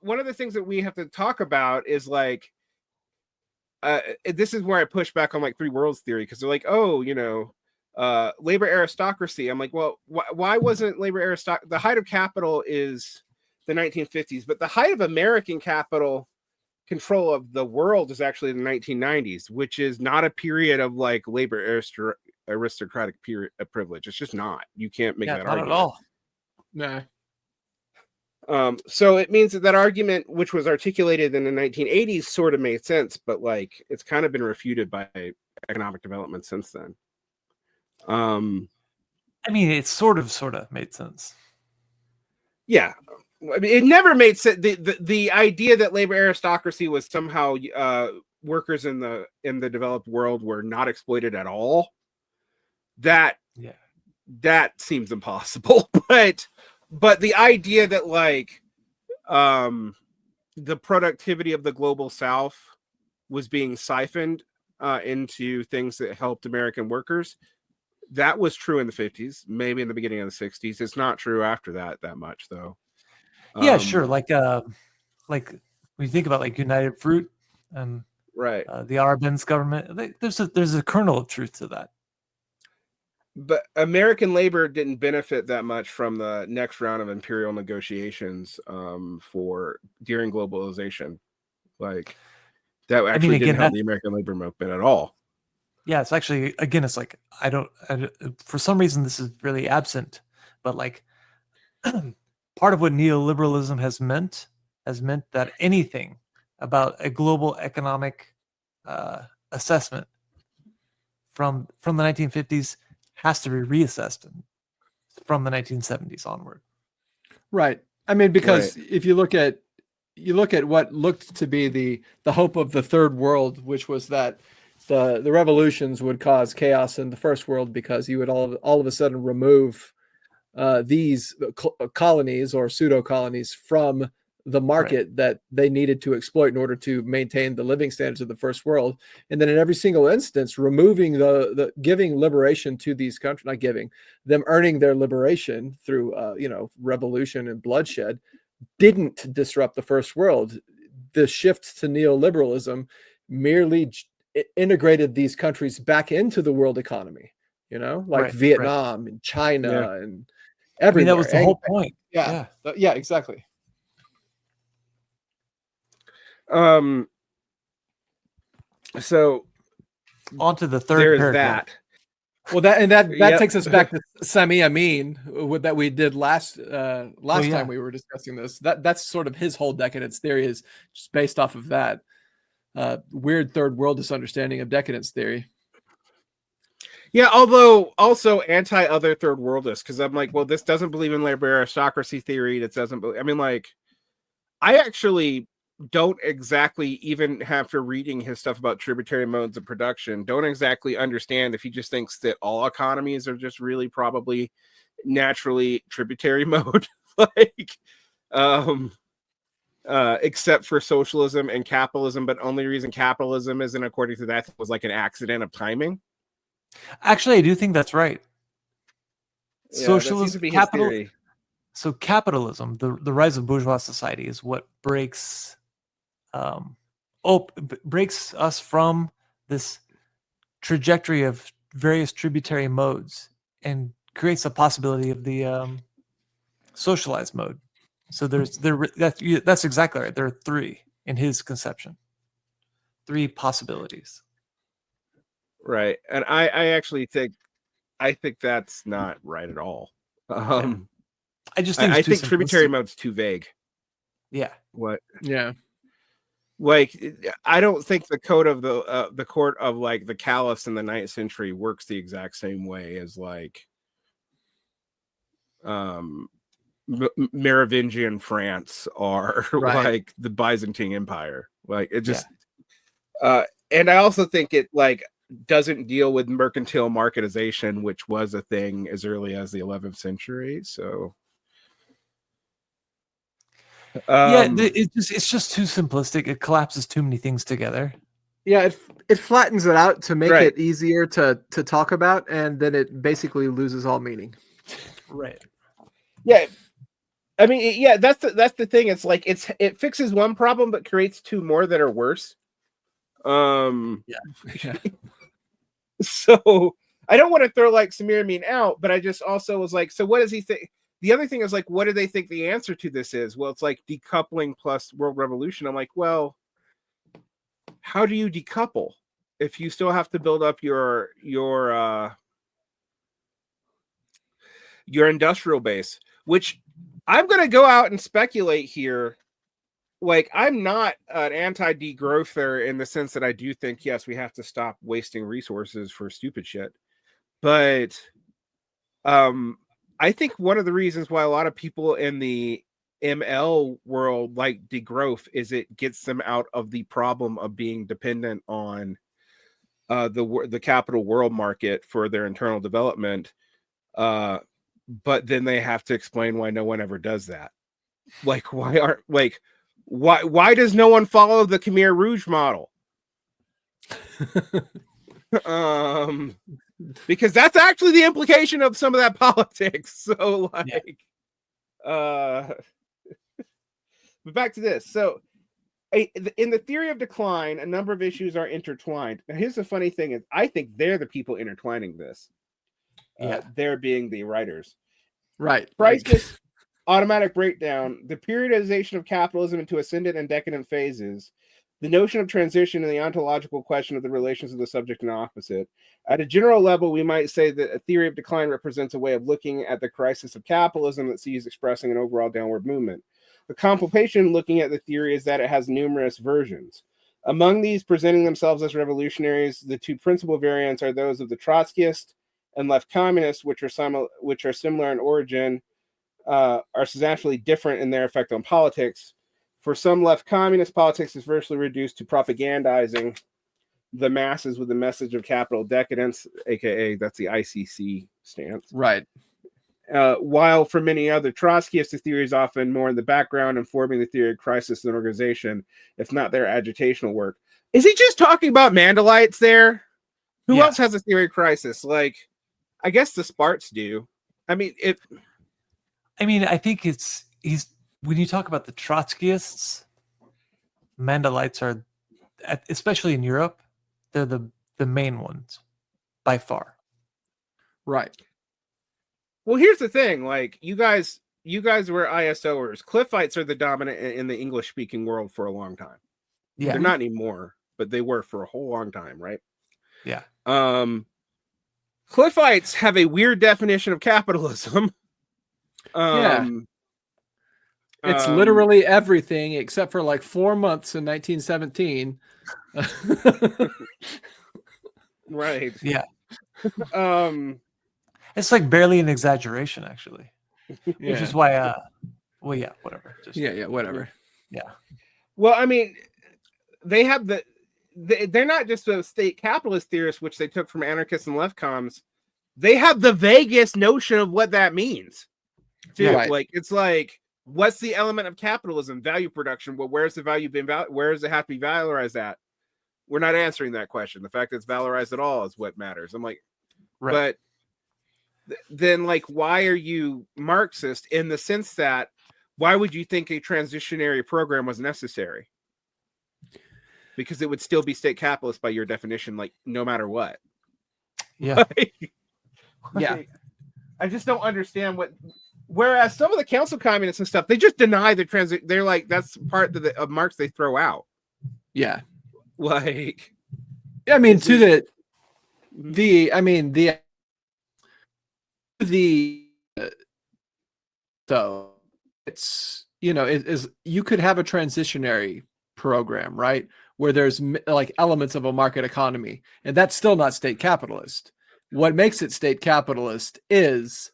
one of the things that we have to talk about is like, this is where I push back on like three worlds theory, because they're like, oh, labor aristocracy. I'm like, well, why wasn't labor aristocracy? The height of capital is the 1950s, but the height of American capital control of the world is actually the 1990s, which is not a period of like labor aristocratic period of privilege. It's just not. You can't make that not argument at all. Nah. So it means that argument, which was articulated in the 1980s, sort of made sense, but like it's kind of been refuted by economic development since then. I mean, it sort of made sense. Yeah, I mean, it never made sense. The idea that labor aristocracy was somehow workers in the developed world were not exploited at all. That seems impossible, but the idea that like the productivity of the global South was being siphoned into things that helped American workers, that was true in the 50s, maybe in the beginning of the 60s. It's not true after that much, though. Yeah, sure. Like when you think about like United Fruit and right, the Arbenz government, there's a kernel of truth to that. But American labor didn't benefit that much from the next round of imperial negotiations for during globalization. Like that actually didn't help the American labor movement at all. Yeah, it's actually, again, it's like I don't for some reason this is really absent, but like part of what neoliberalism has meant that anything about a global economic assessment from the 1950s has to be reassessed from the 1970s onward. Right. I mean, because if you look at what looked to be the hope of the third world, which was that the revolutions would cause chaos in the first world because you would all of a sudden remove these colonies or pseudo colonies from the market that they needed to exploit in order to maintain the living standards of the first world. And then in every single instance, removing the giving liberation to these countries, not giving them, earning their liberation through, revolution and bloodshed, didn't disrupt the first world. The shift to neoliberalism merely integrated these countries back into the world economy, like Vietnam and China and everywhere. I mean, that was the whole point. Yeah, exactly. So on to the third there's paragraph. Well, that takes us back to Sami Amin that we did last time we were discussing this. That's sort of his whole decadence theory is just based off of that weird third worldist understanding of decadence theory. Yeah, although also anti other third worldist, because I'm like, well, this doesn't believe in liberal aristocracy theory. That doesn't believe. I mean, like, I actually don't exactly, even after reading his stuff about tributary modes of production, don't exactly understand if he just thinks that all economies are just really probably naturally tributary mode, like, except for socialism and capitalism. But only reason capitalism isn't according to that was like an accident of timing. Actually, I do think that's right. Yeah, Socialism, capital. So capitalism, the rise of bourgeois society, is what breaks breaks us from this trajectory of various tributary modes and creates a possibility of the socialized mode. So that's exactly right. There are three in his conception, three possibilities. Right, and I actually think that's not right at all. I just think I think tributary mode's too vague. Yeah. What? Yeah. Like, I don't think the code of the court of like the caliphs in the 9th century works the exact same way as like Merovingian France or like the Byzantine Empire. Like, it just and I also think it like doesn't deal with mercantile marketization, which was a thing as early as the 11th century. So it's just too simplistic. It collapses too many things together. Yeah, it flattens it out to make it easier to talk about, and then it basically loses all meaning. Right. Yeah. I mean, that's the thing. It's like it fixes one problem but creates two more that are worse. Yeah. So I don't want to throw like Samir Amin out, but I just also was like, so what does he think? The other thing is like, what do they think the answer to this is? Well, it's like decoupling plus world revolution. I'm like, well, how do you decouple if you still have to build up your industrial base? Which I'm going to go out and speculate here. Like, I'm not an anti-degrowther in the sense that I do think, yes, we have to stop wasting resources for stupid shit. But I think one of the reasons why a lot of people in the ML world like degrowth is it gets them out of the problem of being dependent on the capital world market for their internal development. But then they have to explain why no one ever does that. Like, why does no one follow the Khmer Rouge model? Because that's actually the implication of some of that politics. So like, but back to this. So in the theory of decline, a number of issues are intertwined. Now, here's the funny thing is I think they're the people intertwining this. They're being the writers. Right. Crisis, automatic breakdown, the periodization of capitalism into ascendant and decadent phases, the notion of transition, and the ontological question of the relations of the subject and opposite. At a general level, we might say that a theory of decline represents a way of looking at the crisis of capitalism that sees expressing an overall downward movement. The complication looking at the theory is that it has numerous versions. Among these presenting themselves as revolutionaries, the two principal variants are those of the Trotskyist and left communists, which are similar in origin, are substantially different in their effect on politics. For some left communist, politics is virtually reduced to propagandizing the masses with the message of capital decadence, aka that's the ICC stance. Right. While for many other Trotskyists, the theory is often more in the background, informing the theory of crisis and organization, if not their agitational work. Is he just talking about Mandelites there? Who else has a theory of crisis? Like, I guess the Sparts do. I mean, I think he's when you talk about the Trotskyists, Mandelites are, especially in Europe, they're the main ones by far. Right. Well, here's the thing. Like, you guys were ISOers. Cliffites are the dominant in the English-speaking world for a long time. Yeah. They're not anymore, but they were for a whole long time, right? Yeah. Cliffites have a weird definition of capitalism. It's literally everything except for like 4 months in 1917. Right. Yeah. It's like barely an exaggeration, actually. Yeah. Which is why, well, yeah, whatever. Whatever. Yeah. Well, I mean, they have they're not just a state capitalist theorists, which they took from anarchists and left comms. They have the vaguest notion of what that means. Too. Yeah, right. Like, it's like, what's the element of capitalism? Value production. Well, where's the value been? Where does it have to be valorized at? We're not answering that question. The fact that it's valorized at all is what matters. I'm like, right. But then, like, why are you Marxist in the sense that why would you think a transitionary program was necessary? Because it would still be state capitalist by your definition, like, no matter what. Yeah. Yeah. I just don't understand what. Whereas some of the council communists and stuff, they just deny the transit. They're like, that's part of Marx they throw out. Yeah. Like, I mean, to so it's, you know, it is, you could have a transitionary program, right, where there's like elements of a market economy, and that's still not state capitalist. What makes it state capitalist is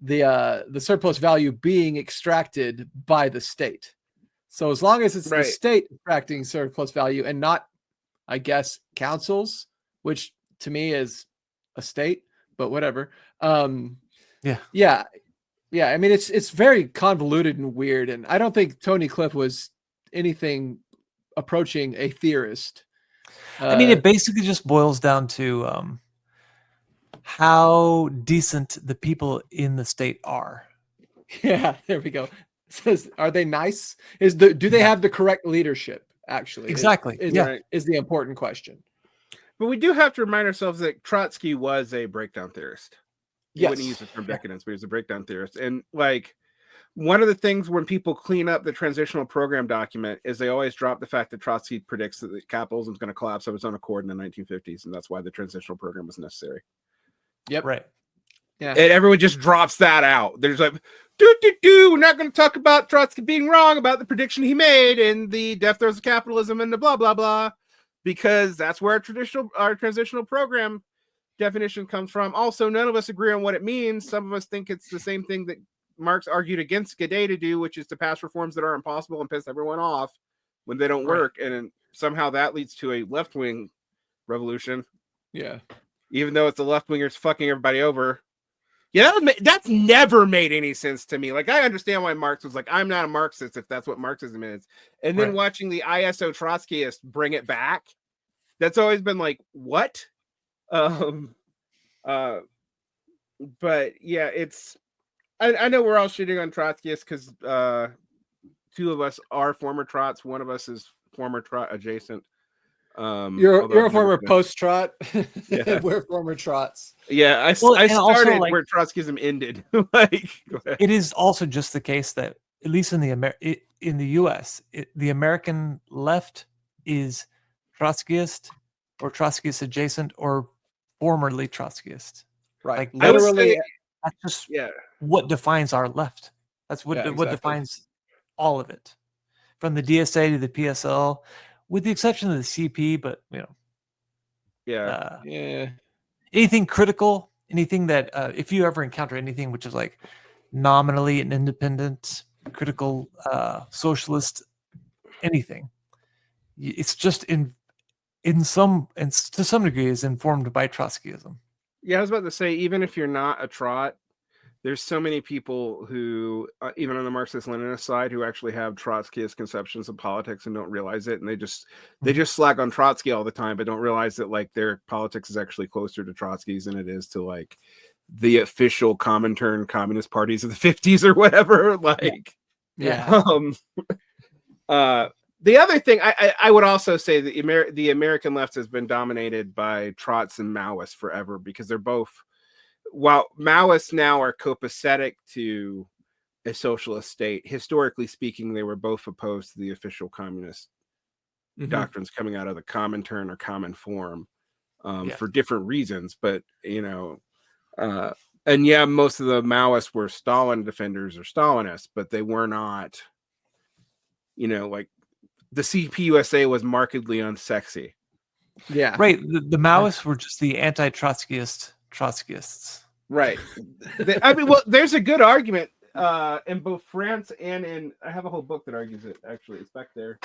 the surplus value being extracted by the state. So as long as it's the state extracting surplus value and not, I guess, councils, which to me is a state, but whatever. Yeah. I mean, it's very convoluted and weird, and I don't think Tony Cliff was anything approaching a theorist. I mean, it basically just boils down to how decent the people in the state are. Yeah, there we go. It says, are they nice? Do they have the correct leadership? Actually, exactly. Is the important question. But we do have to remind ourselves that Trotsky was a breakdown theorist. He wouldn't use the term decadence, but he was a breakdown theorist. And like, one of the things when people clean up the transitional program document is they always drop the fact that Trotsky predicts that capitalism is going to collapse of its own accord in the 1950s, and that's why the transitional program was necessary. Yep. Right. Yeah. And everyone just drops that out. There's like, we're not going to talk about Trotsky being wrong about the prediction he made and the death throes of capitalism and the blah, blah, blah, because that's where our transitional program definition comes from. Also, none of us agree on what it means. Some of us think it's the same thing that Marx argued against Gaudet to do, which is to pass reforms that are impossible and piss everyone off when they don't work. And somehow that leads to a left-wing revolution. Yeah. Even though it's the left-wingers fucking everybody over. Yeah, that's never made any sense to me. Like, I understand why Marx was like, I'm not a Marxist if that's what Marxism is. And then watching the ISO Trotskyists bring it back, that's always been like, what? But yeah, it's, I know we're all shitting on Trotskyists because two of us are former Trots. One of us is former Trot adjacent. You're a former post-Trot. Yeah. We're former Trots. Yeah, I started like, where Trotskyism ended. Like, it is also just the case that, at least in the U.S., the American left is Trotskyist or Trotskyist adjacent or formerly Trotskyist. Right. Like, literally, that's just what defines our left. That's what defines all of it, from the DSA to the PSL. With the exception of the CP, but you know, anything critical, anything that if you ever encounter anything which is like nominally an independent, critical, socialist, anything, it's just to some degree is informed by Trotskyism. Yeah, I was about to say, even if you're not a Trot, there's so many people who, even on the Marxist-Leninist side, who actually have Trotskyist conceptions of politics and don't realize it, and they just slag on Trotsky all the time, but don't realize that like their politics is actually closer to Trotsky's than it is to like the official Comintern communist parties of the 50s or whatever. Like, the other thing I would also say that the American left has been dominated by Trots and Maoists forever, because they're both. While Maoists now are copacetic to a socialist state, historically speaking, they were both opposed to the official communist doctrines coming out of the Comintern or Common Form for different reasons. But, you know, And yeah, most of the Maoists were Stalin defenders or Stalinists, but they were not, like the CPUSA was markedly unsexy. Yeah. Right. The Maoists were just the Trotskyists. Right. Well, there's a good argument in both France and I have a whole book that argues it, actually. It's back there.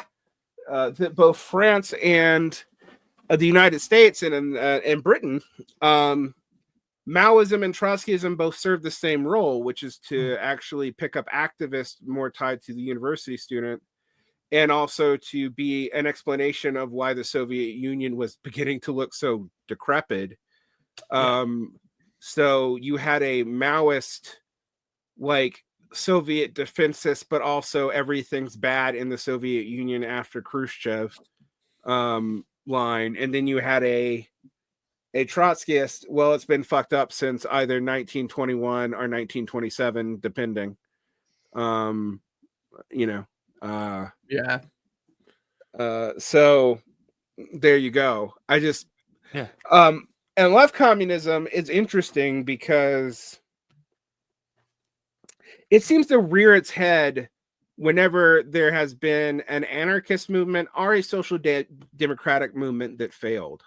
That both France and the United States and in Britain, Maoism and Trotskyism both serve the same role, which is to actually pick up activists more tied to the university student, and also to be an explanation of why the Soviet Union was beginning to look so decrepit. So you had a Maoist, like, Soviet defensist, but also everything's bad in the Soviet Union after Khrushchev line. And then you had a Trotskyist, well, it's been fucked up since either 1921 or 1927, depending. So there you go. And left communism is interesting because it seems to rear its head whenever there has been an anarchist movement or a social democratic movement that failed.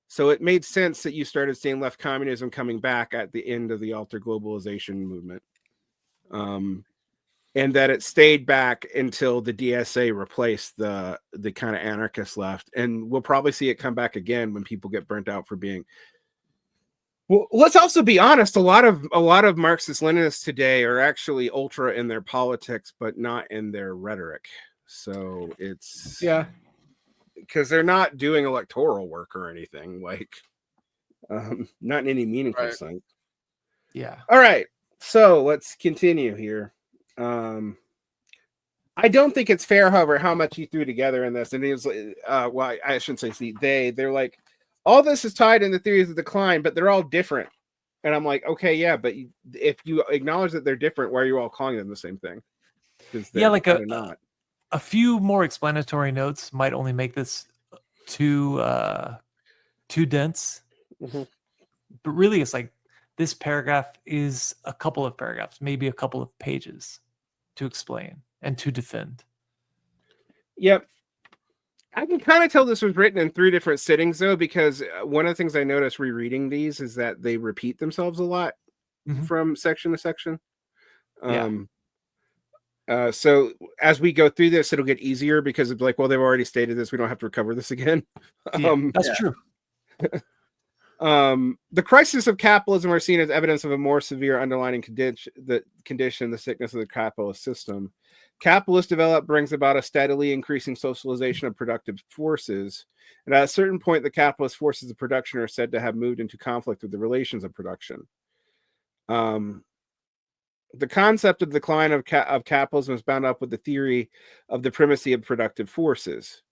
So it made sense that you started seeing left communism coming back at the end of the alter globalization movement. And that it stayed back until the DSA replaced the kind of anarchist left. And we'll probably see it come back again when people get burnt out for being. Well, let's also be honest. A lot of Marxist Leninists today are actually ultra in their politics, but not in their rhetoric. So it's because they're not doing electoral work or anything, like not in any meaningful sense. Yeah. All right. So let's continue here. I don't think it's fair, however, how much you threw together in this. And it was, well, I shouldn't say they're like, all this is tied in the theories of decline, but they're all different. And I'm like, okay, yeah, but if you acknowledge that they're different, why are you all calling them the same thing? Yeah, like a few more explanatory notes might only make this too dense. Mm-hmm. But really, it's like this paragraph is a couple of paragraphs, maybe a couple of pages to explain and to defend. Yep. I can kind of tell this was written in 3 different sittings, though, because one of the things I noticed rereading these is that they repeat themselves a lot from section to section. So as we go through this, it'll get easier because it's like, well, they've already stated this. We don't have to recover this again. That's true. The crisis of capitalism are seen as evidence of a more severe underlying condition, the sickness of the capitalist system. Capitalist development brings about a steadily increasing socialization of productive forces. And at a certain point, the capitalist forces of production are said to have moved into conflict with the relations of production. The concept of the decline of capitalism is bound up with the theory of the primacy of productive forces.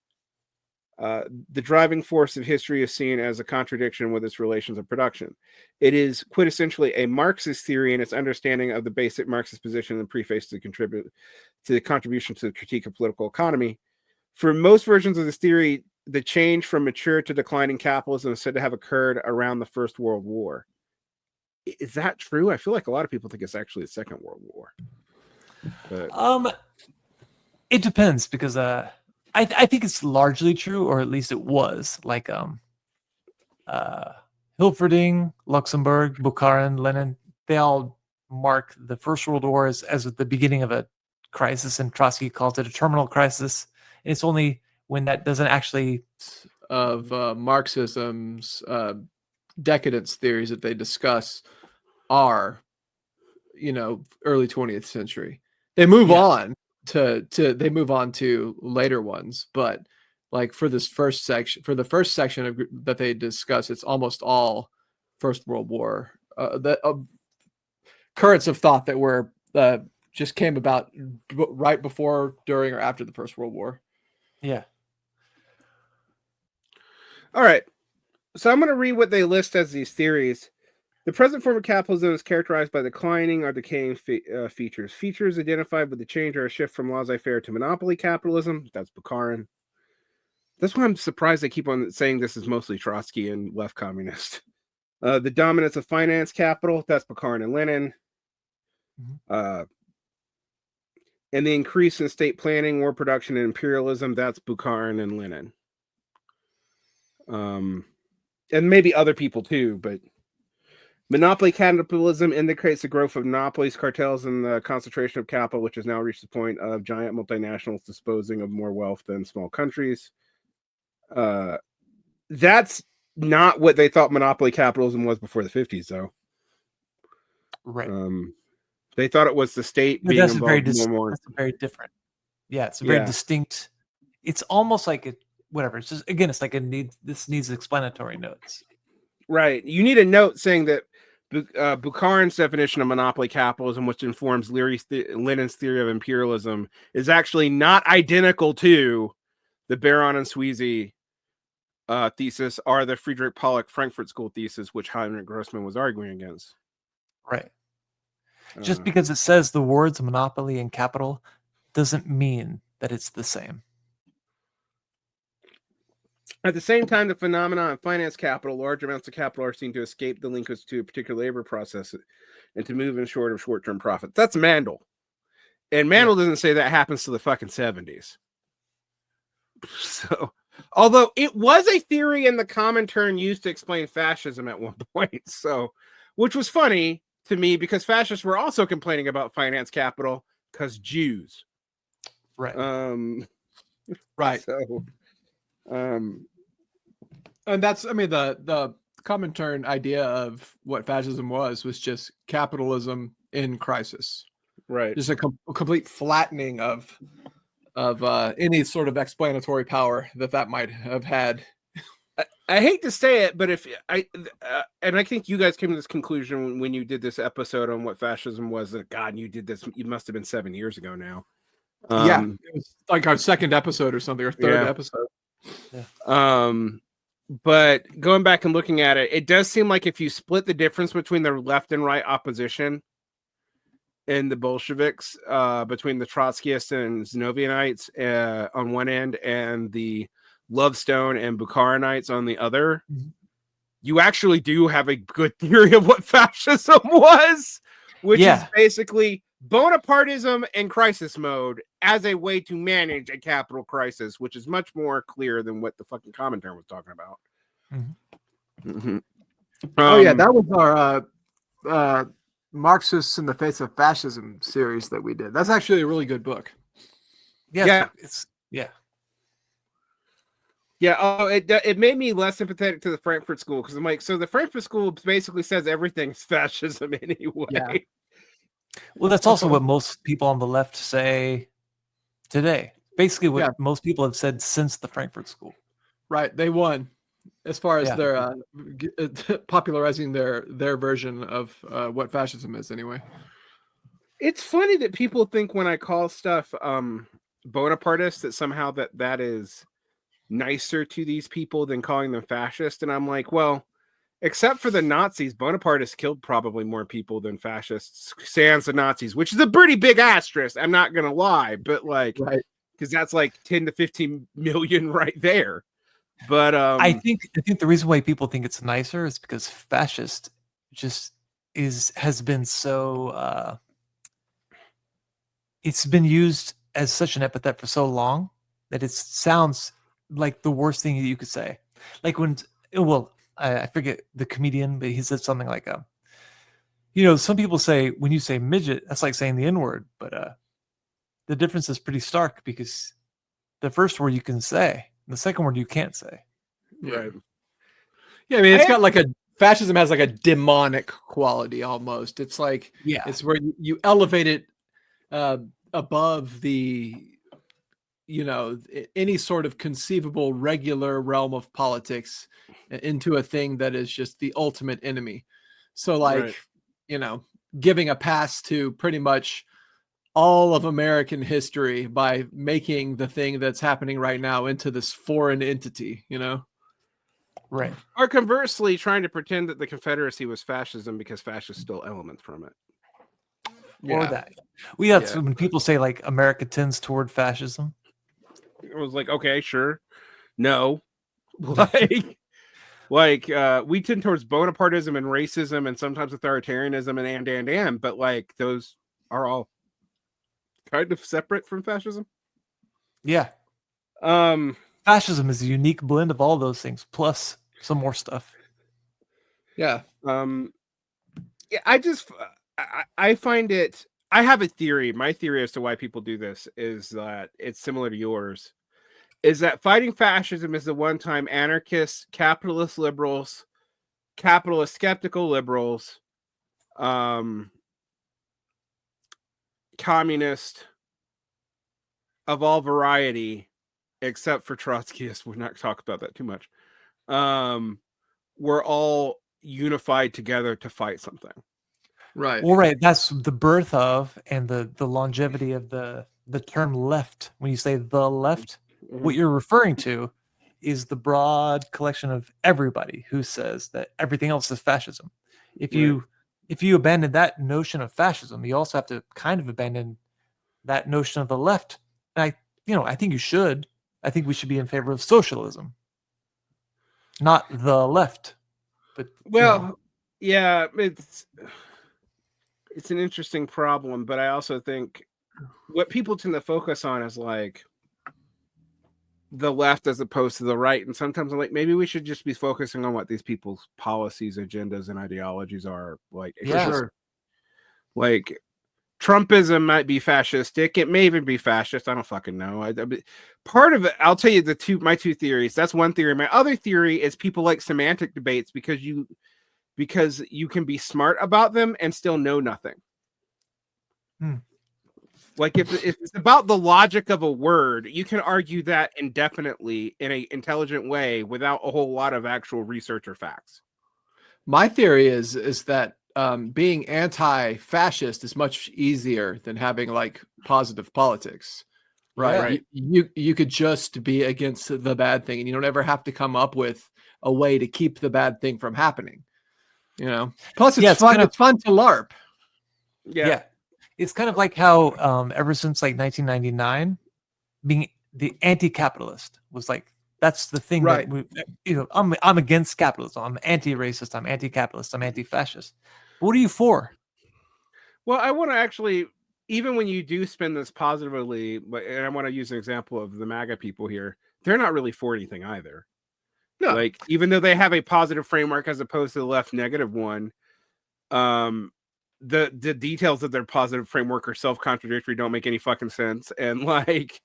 The driving force of history is seen as a contradiction with its relations of production. It is quintessentially a Marxist theory in its understanding of the basic Marxist position in the preface to the contribution to the critique of political economy. For most versions of this theory, the change from mature to declining capitalism is said to have occurred around the First World War. Is that true? I feel like a lot of people think it's actually the Second World War. But... it depends because I think it's largely true, or at least it was. Like Hilferding, Luxembourg, Bukharin, Lenin, they all mark the First World War as the beginning of a crisis, and Trotsky calls it a terminal crisis. And it's only when that doesn't actually of Marxism's decadence theories that they discuss are, early 20th century. They move on to later ones, but like for the first section that they discuss, it's almost all First World War. Currents of thought that were just came about right before, during, or after the First World War. Yeah. All right. So I'm going to read what they list as these theories. The present form of capitalism is characterized by declining or decaying features. Features identified with the change are a shift from laissez-faire to monopoly capitalism. That's Bukharin. That's why I'm surprised they keep on saying this is mostly Trotsky and left communist. The dominance of finance capital, that's Bukharin and Lenin. And the increase in state planning, war production, and imperialism, that's Bukharin and Lenin. And maybe other people too, but monopoly capitalism indicates the growth of monopolies, cartels, and the concentration of capital, which has now reached the point of giant multinationals disposing of more wealth than small countries. That's not what they thought monopoly capitalism was before the 50s, though. Right. They thought it was the state being involved more. That's very different. Yeah, it's a very distinct. It's almost like it. Whatever. It's just, again, it's like this needs explanatory notes. Right. You need a note saying that Bukharin's definition of monopoly capitalism, which informs Lenin's theory of imperialism, is actually not identical to the Baron and Sweezy thesis or the Friedrich Pollock Frankfurt School thesis, which Heinrich Grossman was arguing against. Right. Just because it says the words monopoly and capital doesn't mean that it's the same. At the same time, the phenomenon of finance capital, large amounts of capital are seen to escape the linkage to a particular labor process and to move in short of short-term profits. That's Mandel. And Mandel doesn't say that happens to the fucking 70s. So, although it was a theory in the Comintern used to explain fascism at one point, so, which was funny to me because fascists were also complaining about finance capital because Jews. Right. Right. So, and that's, I mean, the Comintern idea of what fascism was just capitalism in crisis. Right. Just a complete flattening of any sort of explanatory power that might have had. I hate to say it, but if and I think you guys came to this conclusion when you did this episode on what fascism was. That God, you did this. You must have been 7 years ago now. It was like our second episode or something, or third episode. Yeah. But going back and looking at it, it does seem like if you split the difference between the left and right opposition and the Bolsheviks, between the Trotskyists and Zinovyianites on one end and the Lovestone and Bukharinites on the other, you actually do have a good theory of what fascism was, which is basically Bonapartism in crisis mode as a way to manage a capital crisis, which is much more clear than what the fucking Comintern was talking about. That was our Marxists in the Face of Fascism series that we did. That's actually a really good book. Yeah. It made me less sympathetic to the Frankfurt School because I'm like, so the Frankfurt School basically says everything's fascism anyway. Yeah. Well, that's also what most people on the left say today. Basically, what most people have said since the Frankfurt School. Right, they won as far as their popularizing their version of what fascism is. Anyway, it's funny that people think when I call stuff Bonapartist that somehow that is nicer to these people than calling them fascist, and I'm like, well. Except for the Nazis, Bonapartists killed probably more people than fascists, sans the Nazis, which is a pretty big asterisk. I'm not going to lie, but like, because that's like 10 to 15 million right there. But I think the reason why people think it's nicer is because fascist just has been so it's been used as such an epithet for so long that it sounds like the worst thing you could say. Like when I forget the comedian, but he said something like, some people say when you say midget, that's like saying the N-word, but the difference is pretty stark because the first word you can say, the second word you can't say. Right. Yeah, I mean, it's got like fascism has like a demonic quality almost. It's like, it's where you elevate it above the, any sort of conceivable regular realm of politics into a thing that is just the ultimate enemy. So like, giving a pass to pretty much all of American history by making the thing that's happening right now into this foreign entity, Right. Or conversely, trying to pretend that the Confederacy was fascism because fascists stole elements from it. Or that. Well, that's when people say like America tends toward fascism. It was like, okay, sure. No. Like Like we tend towards Bonapartism and racism and sometimes authoritarianism and but like those are all kind of separate from fascism. Yeah. Fascism is a unique blend of all those things plus some more stuff. Yeah. I find it. I have a theory. My theory as to why people do this is that it's similar to yours. Is that fighting fascism is the one time anarchists, capitalist liberals, capitalist skeptical liberals, communist of all variety, except for Trotskyists, we're not talk about that too much. We're all unified together to fight something. Right. Well, right. That's the birth of and the longevity of the term left. When you say the left, what you're referring to is the broad collection of everybody who says that everything else is fascism. If you abandon that notion of fascism, you also have to kind of abandon that notion of the left. And I think you should. I think we should be in favor of socialism, not the left. But yeah, it's an interesting problem, but I also think what people tend to focus on is like the left as opposed to the right. And sometimes I'm like, maybe we should just be focusing on what these people's policies, agendas, and ideologies are. Like, yeah, sure. Like Trumpism might be fascistic. It may even be fascist. I don't fucking know. Part of it, I'll tell you my two theories. That's one theory. My other theory is people like semantic debates because you can be smart about them and still know nothing. Like if it's about the logic of a word, you can argue that indefinitely in an intelligent way without a whole lot of actual research or facts. My theory is that being anti-fascist is much easier than having like positive politics. Right. You could just be against the bad thing and you don't ever have to come up with a way to keep the bad thing from happening. You know, plus it's fun. It's fun to LARP. Yeah. It's kind of like how ever since like 1999, being the anti-capitalist was like, that's the thing, right? That I'm against capitalism. I'm anti-racist. I'm anti-capitalist. I'm anti-fascist. But what are you for? Well, I want to actually, even when you do spin this positively, and I want to use an example of the MAGA people here, they're not really for anything either. No. Like, even though they have a positive framework as opposed to the left negative one, the details of their positive framework are self-contradictory, don't make any fucking sense. And like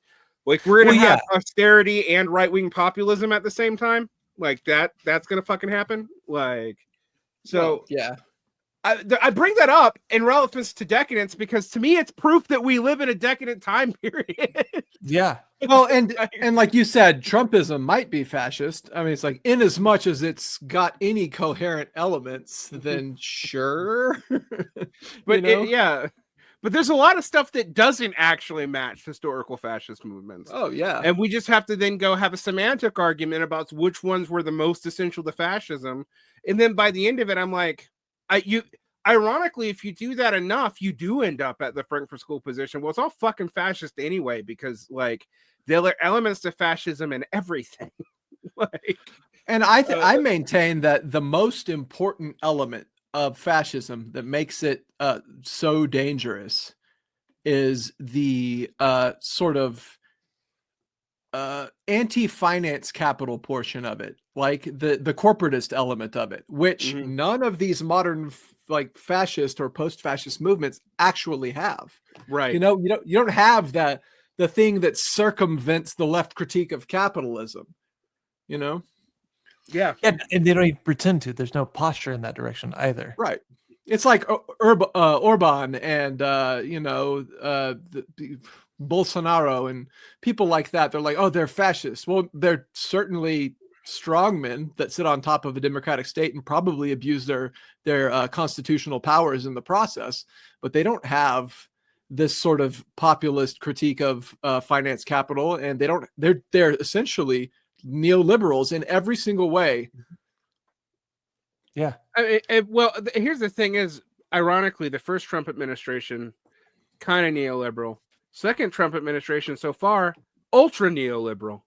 we're gonna have austerity and right-wing populism at the same time. Like that's gonna fucking happen. Like, so yeah. I bring that up in relevance to Decadence because to me it's proof that we live in a decadent time period. Yeah. Well, and like you said, Trumpism might be fascist. I mean, it's like in as much as it's got any coherent elements, then sure. But but there's a lot of stuff that doesn't actually match historical fascist movements. Oh yeah. And we just have to then go have a semantic argument about which ones were the most essential to fascism. And then by the end of it, I'm like, ironically, if you do that enough, you do end up at the Frankfurt School position. Well, it's all fucking fascist anyway, because like there are elements to fascism and everything. And I maintain that the most important element of fascism that makes it so dangerous is the sort of anti-finance capital portion of it, like the corporatist element of it, which none of these modern like fascist or post-fascist movements actually have. Right. You don't have the thing that circumvents the left critique of capitalism. Yeah. And they don't even pretend to. There's no posture in that direction either. Right. It's like Orban and Bolsonaro and people like that. They're like, oh, they're fascists. Well, they're certainly strongmen that sit on top of a democratic state and probably abuse their constitutional powers in the process, but they don't have this sort of populist critique of finance capital, and they're essentially neoliberals in every single way. Yeah. Well, here's the thing is, ironically, the first Trump administration, kind of neoliberal. Second Trump administration so far, ultra neoliberal.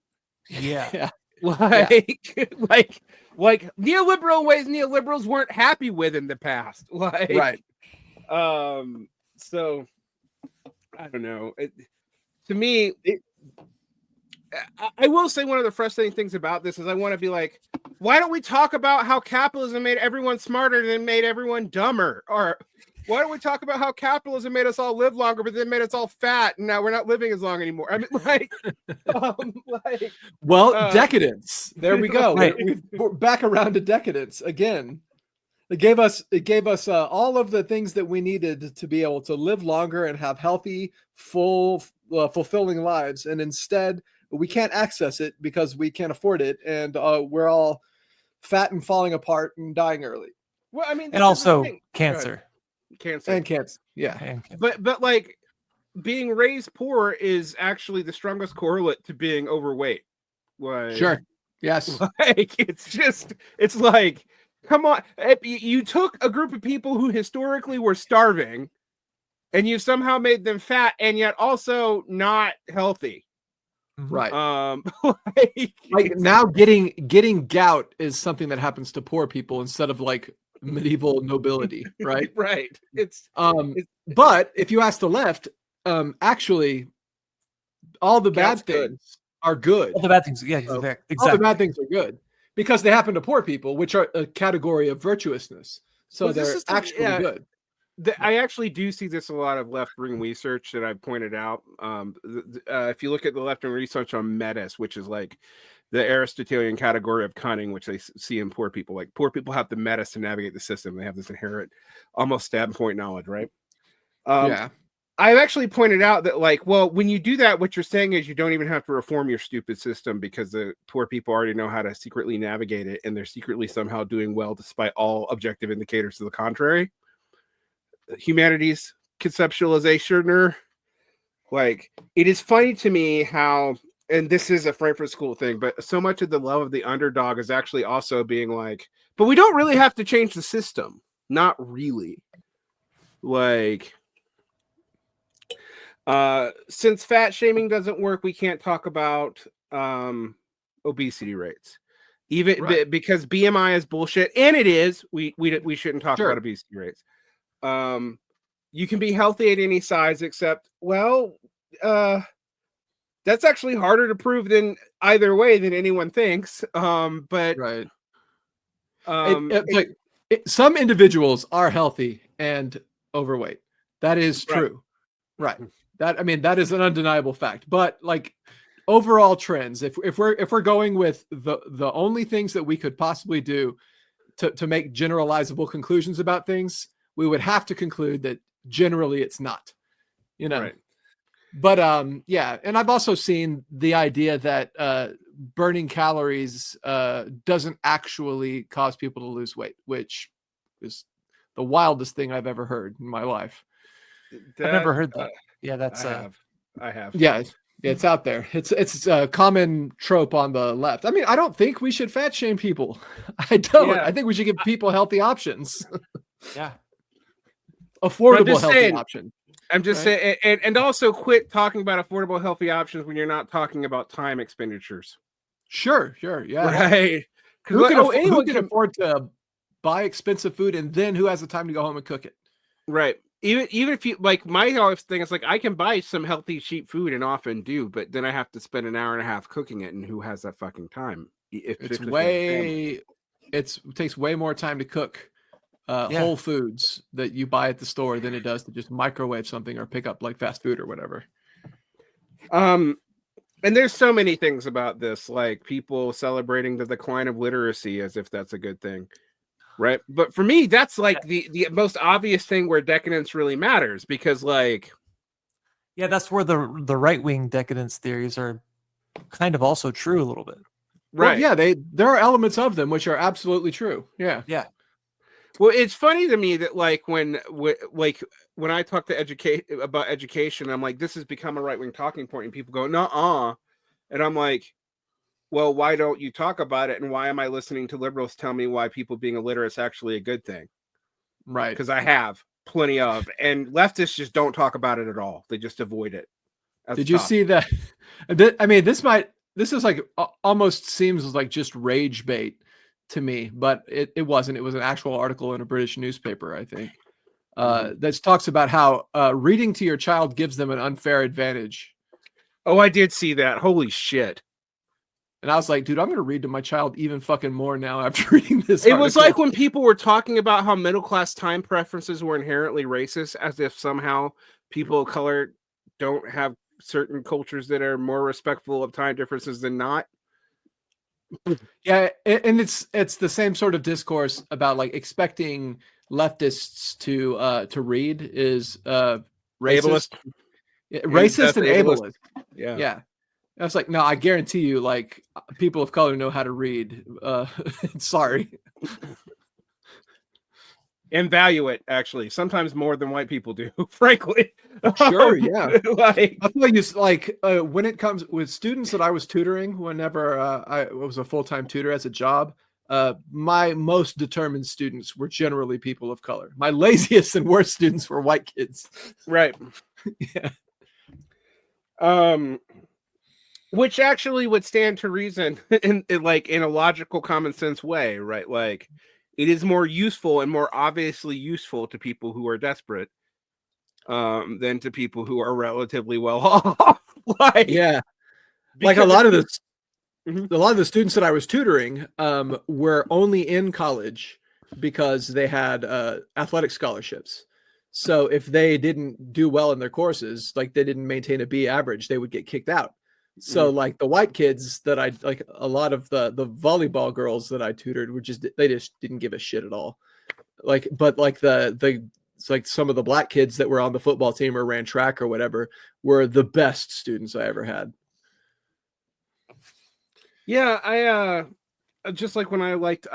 Yeah. Like neoliberal ways neoliberals weren't happy with in the past. Right. So I don't know. To me, I will say one of the frustrating things about this is I want to be like, why don't we talk about how capitalism made everyone smarter than made everyone dumber? Or why don't we talk about how capitalism made us all live longer, but then made us all fat, and now we're not living as long anymore? I mean, decadence. There we go. Right. We're back around to decadence again. It gave us all of the things that we needed to be able to live longer and have healthy, full, fulfilling lives, and instead we can't access it because we can't afford it, and we're all fat and falling apart and dying early. Well, I mean, and also cancer. And cancer. Yeah. And cancer. But like being raised poor is actually the strongest correlate to being overweight. Like, sure. Yes. Like it's like, come on, you took a group of people who historically were starving and you somehow made them fat and yet also not healthy. Right. Like now getting gout is something that happens to poor people instead of like medieval nobility, right? Right. But if you ask the left, actually all the bad things are good. All the bad things, yeah, exactly. All the bad things are good because they happen to poor people, which are a category of virtuousness. So they're actually good. I actually do see this a lot of left-wing research that I've pointed out. If you look at the left-wing research on metis, which is like the Aristotelian category of cunning, which they see in poor people, like poor people have the metis to navigate the system. They have this inherent, almost standpoint knowledge, right? I've actually pointed out that, like, well, when you do that, what you're saying is you don't even have to reform your stupid system because the poor people already know how to secretly navigate it, and they're secretly somehow doing well despite all objective indicators to the contrary. Humanities conceptualization, like, it is funny to me how, and this is a Frankfurt School thing, but so much of the love of the underdog is actually also being like, but we don't really have to change the system. Not really. Like, since fat shaming doesn't work, we can't talk about obesity rates, even because BMI is bullshit, and it is. We shouldn't talk about obesity rates. You can be healthy at any size, except, well, that's actually harder to prove than either way than anyone thinks. But right. Some individuals are healthy and overweight. That is true. Right. That is an undeniable fact. But like overall trends, if we're going with the only things that we could possibly do to make generalizable conclusions about things, we would have to conclude that generally it's not, Right. But and I've also seen the idea that burning calories doesn't actually cause people to lose weight, which is the wildest thing I've ever heard in my life. I've never heard that. Yeah, that's I have. Yeah, it's out there. It's a common trope on the left. I mean, I don't think we should fat shame people. I don't. Yeah. I think we should give people healthy options. Yeah. Affordable healthy option. I'm just saying, and also quit talking about affordable healthy options when you're not talking about time expenditures. Sure, yeah. Right. Who can afford to buy expensive food, and then who has the time to go home and cook it? Right. Even if you, like, my always thing is like, I can buy some healthy cheap food and often do, but then I have to spend an hour and a half cooking it, and who has that fucking time? It takes way more time to cook whole foods that you buy at the store than it does to just microwave something or pick up like fast food or whatever. And there's so many things about this, like people celebrating the decline of literacy as if that's a good thing. Right. But for me, that's like the most obvious thing where decadence really matters, because like, yeah, that's where the right-wing decadence theories are kind of also true a little bit. Right. Well, yeah, there are elements of them which are absolutely true. Yeah. Yeah. Well, it's funny to me that like when I talk to about education, I'm like, this has become a right-wing talking point, and people go, "Nuh-uh," and I'm like, well, why don't you talk about it? And why am I listening to liberals tell me why people being illiterate is actually a good thing? Right. Because I have plenty of, and leftists just don't talk about it at all. They just avoid it. Did you see that? I mean, this might this is like almost seems like just rage bait to me, but it wasn't. It was an actual article in a British newspaper, I think, that talks about how reading to your child gives them an unfair advantage. Oh, I did see that. Holy shit. And I was like, dude, I'm going to read to my child even fucking more now after reading this. It was like when people were talking about how middle class time preferences were inherently racist, as if somehow people of color don't have certain cultures that are more respectful of time differences than not. Yeah, and it's the same sort of discourse about like expecting leftists to read is racist, Ableist. Racist and ableist. Yeah. I was like, no, I guarantee you, like, people of color know how to read. Sorry. And value it, actually. Sometimes more than white people do, frankly. Sure, yeah. Like, I'll tell you, like, when it comes with students that I was tutoring, whenever I was a full-time tutor as a job, my most determined students were generally people of color. My laziest and worst students were white kids. Right. Yeah. Which actually would stand to reason in a logical, common sense way, right? Like, it is more useful and more obviously useful to people who are desperate than to people who are relatively well off. Yeah, like a lot of the students that I was tutoring were only in college because they had athletic scholarships. So if they didn't do well in their courses, like they didn't maintain a B average, they would get kicked out. So like the white kids that I like, a lot of the volleyball girls that I tutored were they just didn't give a shit at all. Like, but like it's like some of the black kids that were on the football team or ran track or whatever were the best students I ever had. Yeah, I just like when I like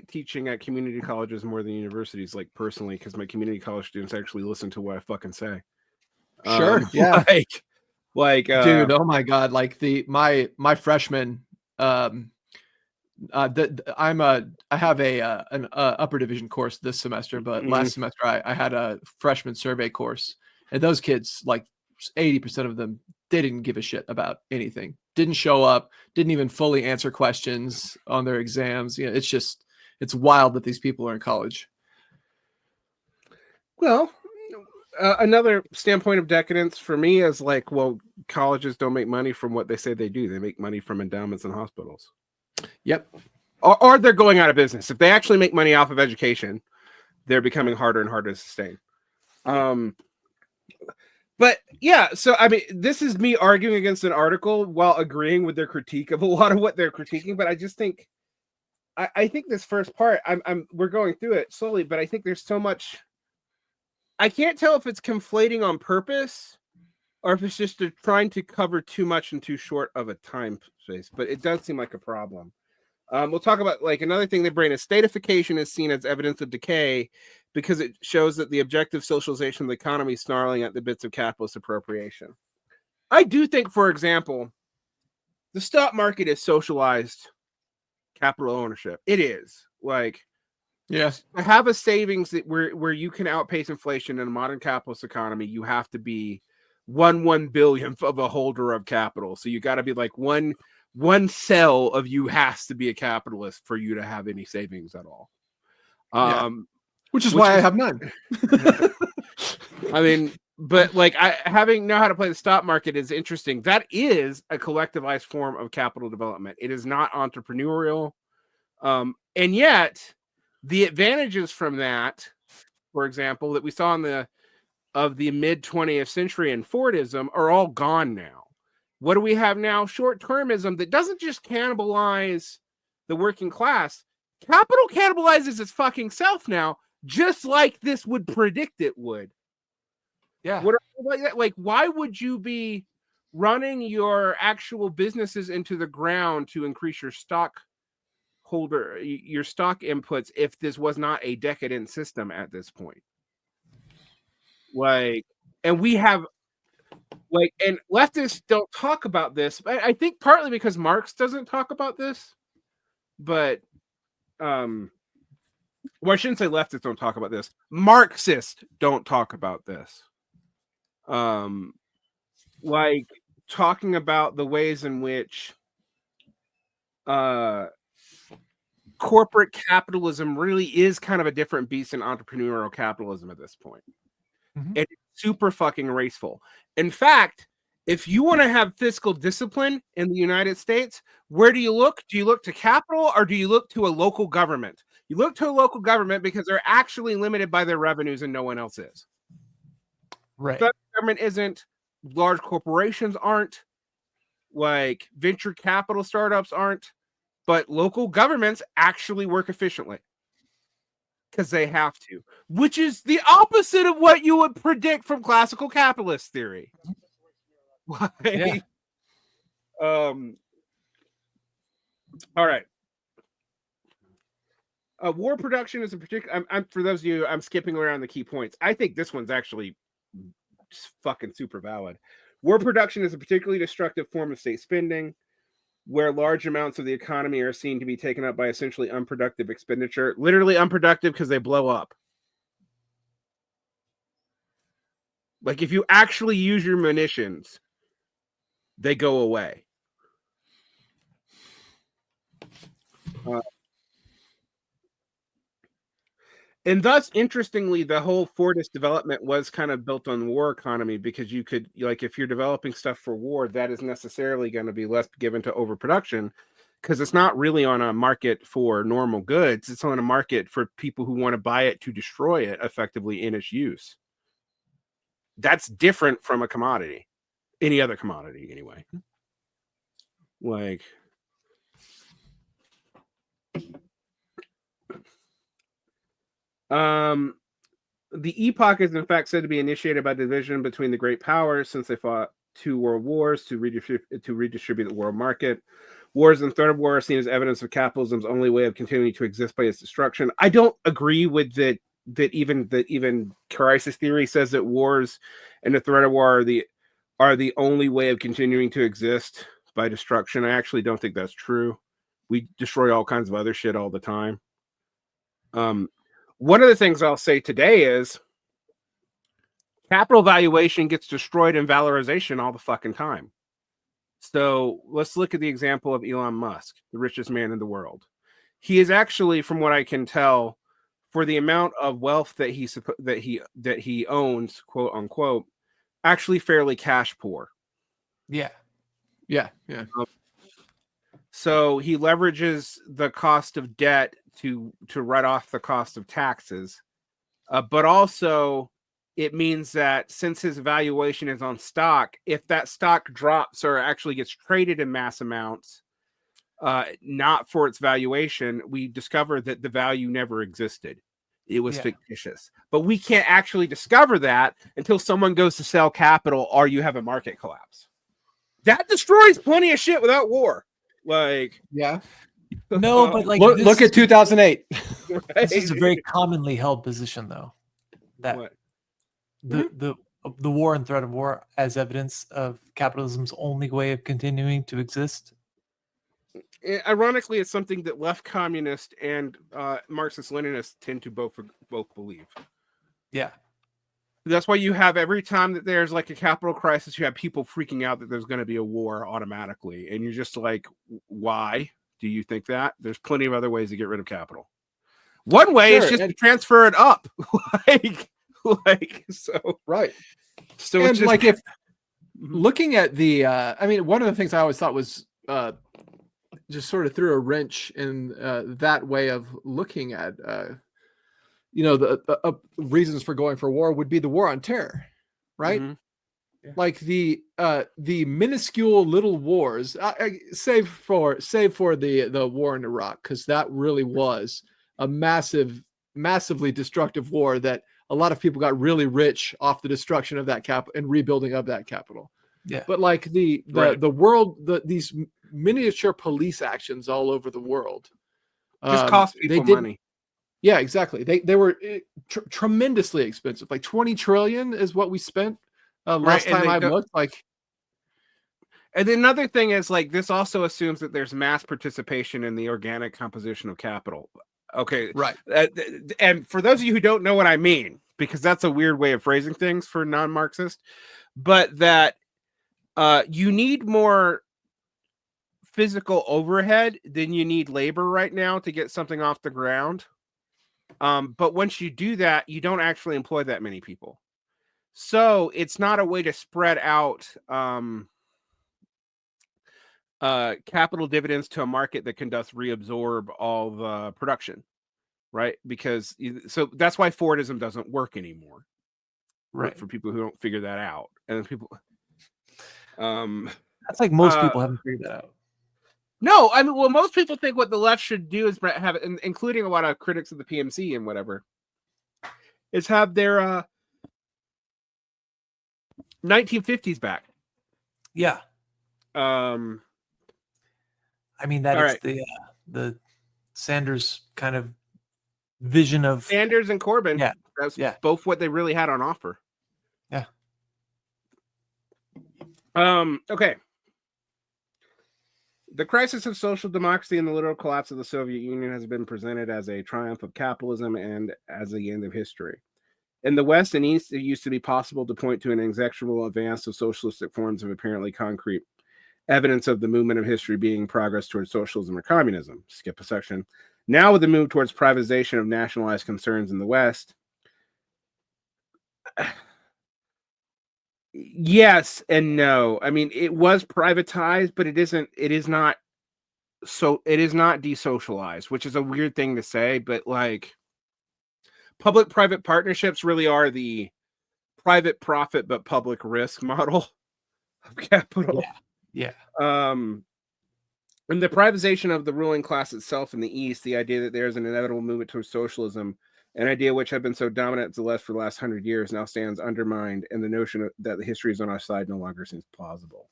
teaching at community colleges more than universities, like personally, because my community college students actually listen to what I fucking say. Sure, yeah. Like dude, oh my god, like my freshman I have an upper division course this semester, but last semester I had a freshman survey course, and those kids, like 80% of them, they didn't give a shit about anything, didn't show up, didn't even fully answer questions on their exams. You know, it's wild that these people are in college. Well, another standpoint of decadence for me is like, well, colleges don't make money from what they say they do. They make money from endowments and hospitals. Yep. Or they're going out of business. If they actually make money off of education, they're becoming harder and harder to sustain. But yeah, so I mean, this is me arguing against an article while agreeing with their critique of a lot of what they're critiquing. But I just think, I think this first part, we're going through it slowly, but I think there's so much. I can't tell if it's conflating on purpose or if it's just trying to cover too much in too short of a time space, but it does seem like a problem. We'll talk about like another thing they bring is statification is seen as evidence of decay because it shows that the objective socialization of the economy is snarling at the bits of capitalist appropriation. I do think, for example, the stock market is socialized capital ownership. It is like, yes, to have a savings that where you can outpace inflation in a modern capitalist economy, you have to be 1 billionth of a holder of capital. So you got to be like one cell of you has to be a capitalist for you to have any savings at all. Which is why I have none. I mean, but like having know how to play the stock market is interesting. That is a collectivized form of capital development. It is not entrepreneurial, and yet the advantages from that, for example, that we saw in the mid 20th century in Fordism are all gone now. What do we have now? Short-termism that doesn't just cannibalize the working class. Capital cannibalizes its fucking self now, just like this would predict it would. Yeah. Like, why would you be running your actual businesses into the ground to increase your stock inputs if this was not a decadent system at this point? Like, and we have like, and leftists don't talk about this, but I think partly because Marx doesn't talk about this, but well, I shouldn't say leftists don't talk about this. Marxists don't talk about this. Like talking about the ways in which corporate capitalism really is kind of a different beast than entrepreneurial capitalism at this point. Mhm. It's super fucking raceful. In fact, if you want to have fiscal discipline in the United States, where do you look? Do you look to capital or do you look to a local government? You look to a local government because they're actually limited by their revenues and no one else is. Right. Federal government isn't, large corporations aren't, like venture capital startups aren't, but local governments actually work efficiently because they have to, which is the opposite of what you would predict from classical capitalist theory. Like, Yeah. all right. War production is a particular. I'm for those of you, I'm skipping around the key points. I think this one's actually just fucking super valid. War production is a particularly destructive form of state spending, where large amounts of the economy are seen to be taken up by essentially unproductive expenditure. Literally unproductive because they blow up. Like if you actually use your munitions, they go away. And thus, interestingly, the whole Fordist development was kind of built on the war economy because you could, like, if you're developing stuff for war, that is necessarily going to be less given to overproduction because it's not really on a market for normal goods. It's on a market for people who want to buy it to destroy it effectively in its use. That's different from a commodity, any other commodity, anyway. Like, the epoch is in fact said to be initiated by division between the great powers since they fought 2 world wars to redistribute the world market. Wars and threat of war are seen as evidence of capitalism's only way of continuing to exist by its destruction. I don't agree with that. That even crisis theory says that wars and the threat of war are the only way of continuing to exist by destruction. I actually don't think that's true. We destroy all kinds of other shit all the time. One of the things I'll say today is capital valuation gets destroyed in valorization all the fucking time. So let's look at the example of Elon Musk, the richest man in the world. He is actually, from what I can tell, for the amount of wealth that he owns, quote unquote, actually fairly cash poor. Yeah. So he leverages the cost of debt to write off the cost of taxes, but also it means that since his valuation is on stock, if that stock drops or actually gets traded in mass amounts, not for its valuation, we discover that the value never existed. It was fictitious. But we can't actually discover that until someone goes to sell capital or you have a market collapse. That destroys plenty of shit without war. Like, yeah. No, but like look at 2008. Right? This is a very commonly held position, though, that What? the war and threat of war as evidence of capitalism's only way of continuing to exist. Ironically, it's something that left communist and Marxist-Leninists tend to both believe. Yeah. That's why you have every time that there's like a capital crisis, you have people freaking out that there's going to be a war automatically. And you're just like, why do you think that? There's plenty of other ways to get rid of capital. One way is just to transfer it up. So. Right. So and it's just, like if looking at the, I mean, one of the things I always thought was just sort of threw a wrench in that way of looking at, the reasons for going for war would be the war on terror, right? Mm-hmm. Yeah. Like the minuscule little wars, save for the war in Iraq, because that really was a massively destructive war that a lot of people got really rich off the destruction of that capital and rebuilding of that capital. Yeah. But like the world, these miniature police actions all over the world just cost people money. Yeah, exactly. They were tremendously expensive. Like 20 trillion is what we spent last time I looked. Like, and then another thing is like this also assumes that there's mass participation in the organic composition of capital. Okay, right. And for those of you who don't know what I mean, because that's a weird way of phrasing things for non-Marxist, but that you need more physical overhead than you need labor right now to get something off the ground. But once you do that, you don't actually employ that many people. So it's not a way to spread out capital dividends to a market that can thus reabsorb all the production, right? Because so that's why Fordism doesn't work anymore, right? For people who don't figure that out, and people, that's like most people haven't figured that out. No, I mean, well, most people think what the left should do is have, including a lot of critics of the PMC and whatever, is have their 1950s back. Yeah. I mean, that is right. The Sanders kind of vision of Sanders and Corbyn. Yeah, that's both what they really had on offer. Yeah. Okay. The crisis of social democracy and the literal collapse of the Soviet Union has been presented as a triumph of capitalism and as the end of history. In the West and East, it used to be possible to point to an inexorable advance of socialistic forms of apparently concrete evidence of the movement of history being progress towards socialism or communism. Skip a section. Now, with the move towards privatization of nationalized concerns in the West, yes and no. I mean, it was privatized, but it is not desocialized, which is a weird thing to say, but like public-private partnerships really are the private profit but public risk model of capital. Yeah. And the privatization of the ruling class itself in the East, the idea that there's an inevitable movement towards socialism, an idea which had been so dominant to the left for the last 100 years, now stands undermined, and the notion that the history is on our side no longer seems plausible.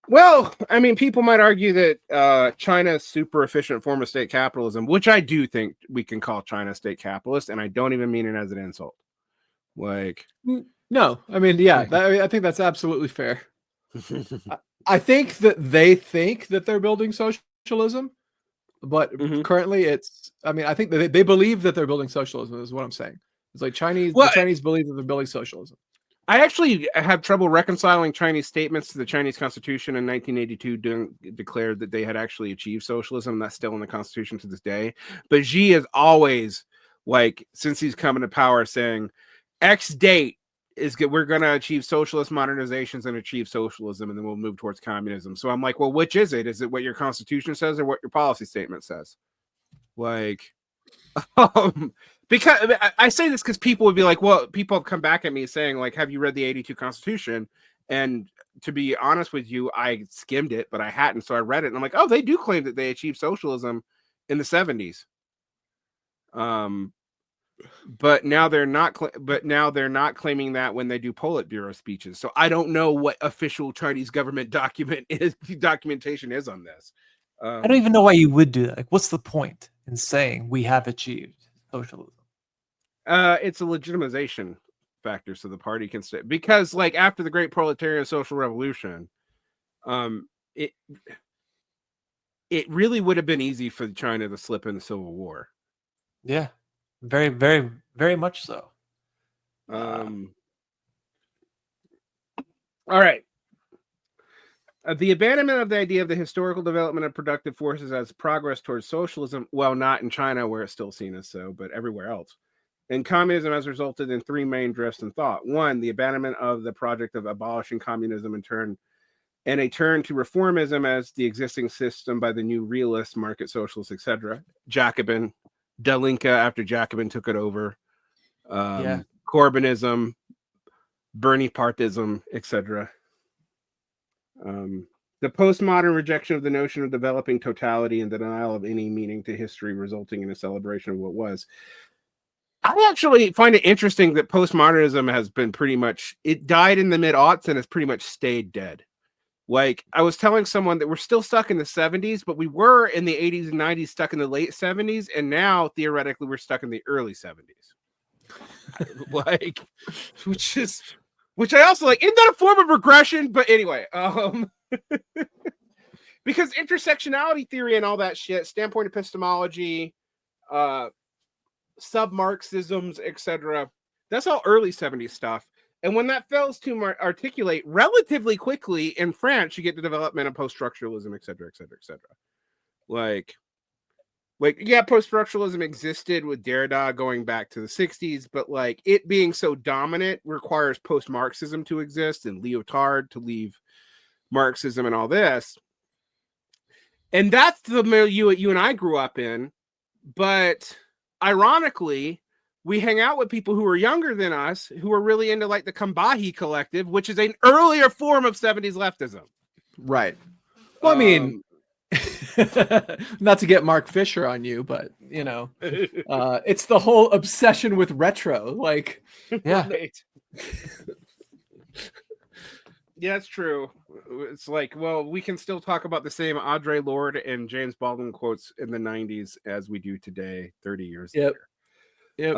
Well, I mean, people might argue that China's super efficient form of state capitalism, which I do think we can call China state capitalist, and I don't even mean it as an insult. Like, no, I mean, yeah, I think that's absolutely fair. I think that they think that they're building socialism, but currently it's, I mean, I think that they believe that they're building socialism is what I'm saying. It's like the Chinese believe that they're building socialism. I actually have trouble reconciling Chinese statements to the Chinese Constitution in 1982 declared that they had actually achieved socialism. That's still in the Constitution to this day. But Xi is always, like, since he's coming to power, saying X date is good. We're going to achieve socialist modernizations and achieve socialism, and then we'll move towards communism. So I'm like, well, which is it? Is it what your Constitution says or what your policy statement says? Like, because I say this because people would be like, well, people have come back at me saying, like, have you read the 82 Constitution? And to be honest with you, I skimmed it, but I hadn't. So I read it and I'm like, oh, they do claim that they achieved socialism in the 70s. But now they're not claiming that when they do Politburo speeches. So I don't know what official Chinese government documentation is on this. I don't even know why you would do that. Like, what's the point in saying we have achieved socialism? It's a legitimization factor, so the party can stay. Because, like, after the Great Proletarian Social Revolution, it really would have been easy for China to slip in the Civil War. Yeah, very, very, very much so. All right. The abandonment of the idea of the historical development of productive forces as progress towards socialism, well, not in China where it's still seen as so, but everywhere else. And communism has resulted in three main drifts in thought. One, the abandonment of the project of abolishing communism and a turn to reformism as the existing system by the new realists, market socialists, etc. Jacobin, De Linke after Jacobin took it over, Corbynism, Bernie Partism, etc. The postmodern rejection of the notion of developing totality and the denial of any meaning to history, resulting in a celebration of what was. I actually find it interesting that postmodernism has been it died in the mid-aughts and has pretty much stayed dead. Like, I was telling someone that we're still stuck in the 70s, but we were in the 80s and 90s stuck in the late 70s, and now theoretically we're stuck in the early 70s. Like, which I also like. Isn't that a form of regression? But anyway, because intersectionality theory and all that shit, standpoint epistemology, sub-Marxisms, etc., that's all early 70s stuff. And when that fails to articulate relatively quickly in France, you get the development of post-structuralism, et cetera, et cetera, et cetera. Like, yeah, post-structuralism existed with Derrida going back to the 60s, but like it being so dominant requires post-Marxism to exist and Lyotard to leave Marxism and all this. And that's the milieu you and I grew up in. But ironically, we hang out with people who are younger than us, who are really into like the Kambahi collective, which is an earlier form of 70s leftism. Right. Well, I mean, not to get Mark Fisher on you, but you know, it's the whole obsession with retro. Like, yeah. Right. Yeah, it's true. It's like, well, we can still talk about the same Audre Lorde and James Baldwin quotes in the 90s as we do today, 30 years later. Yep.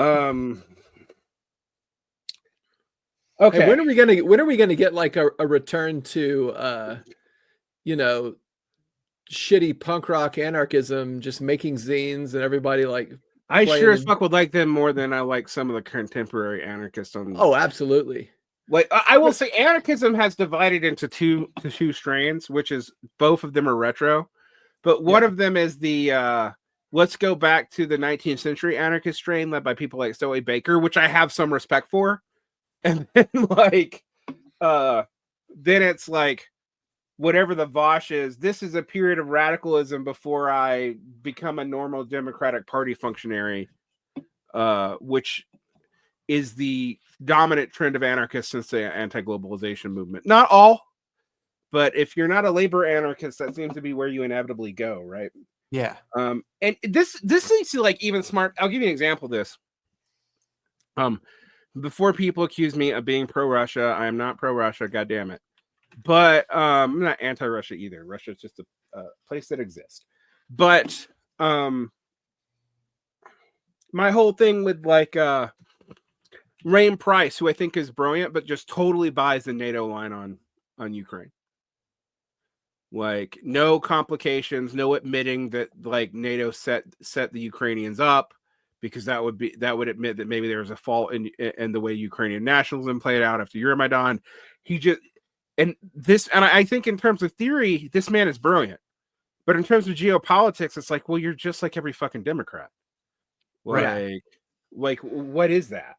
Okay. Hey, when are we gonna get like a return to you know, shitty punk rock anarchism, just making zines and everybody like I sure as fuck would like them more than I like some of the contemporary anarchists on. Oh, absolutely. Like I will say anarchism has divided into two strains, which is both of them are retro, but one of them is the let's go back to the 19th century anarchist strain led by people like Zoe Baker, which I have some respect for. And then like then it's like whatever the Vosh is, this is a period of radicalism before I become a normal Democratic Party functionary, which is the dominant trend of anarchists since the anti-globalization movement. Not all, but if you're not a labor anarchist, that seems to be where you inevitably go, right? Yeah. And this leads to like even smart. I'll give you an example of this. Before people accuse me of being pro-Russia, I am not pro-Russia, god damn it. But I'm not anti-Russia either. Russia is just a place that exists. But my whole thing with like Rain Price, who I think is brilliant, but just totally buys the NATO line on Ukraine. Like no complications, no admitting that like NATO set the Ukrainians up, because that would admit that maybe there was a fault in the way Ukrainian nationalism played out after Euromaidan. I think in terms of theory, this man is brilliant. But in terms of geopolitics, it's like, well, you're just like every fucking Democrat. Like what is that?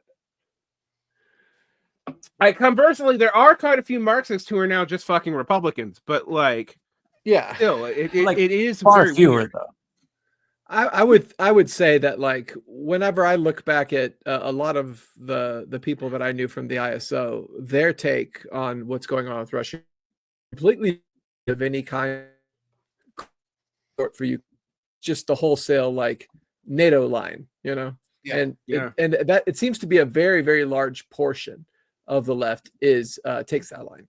Conversely, there are quite a few Marxists who are now just fucking Republicans, but like, yeah, still, it is far very fewer weird. though. I would say that like whenever I look back at a lot of the people that I knew from the ISO, their take on what's going on with Russia completely of any kind for you, just the wholesale like NATO line, you know, and that it seems to be a very, very large portion of the left is takes that line.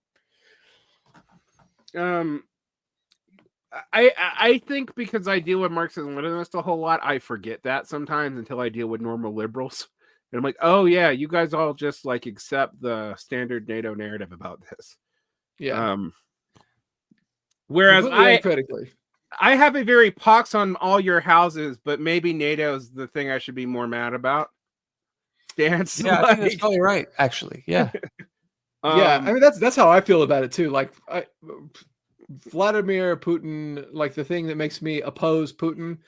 I think because I deal with Marxism-Leninists a whole lot, I forget that sometimes until I deal with normal liberals. And I'm like, oh yeah, you guys all just like accept the standard NATO narrative about this. Yeah. Whereas uncritically. I have a very pox on all your houses, but maybe NATO's the thing I should be more mad about. Stance. Yeah, I think that's probably right, actually. Yeah. Yeah, I mean that's how I feel about it too. Like Vladimir Putin, like the thing that makes me oppose Putin,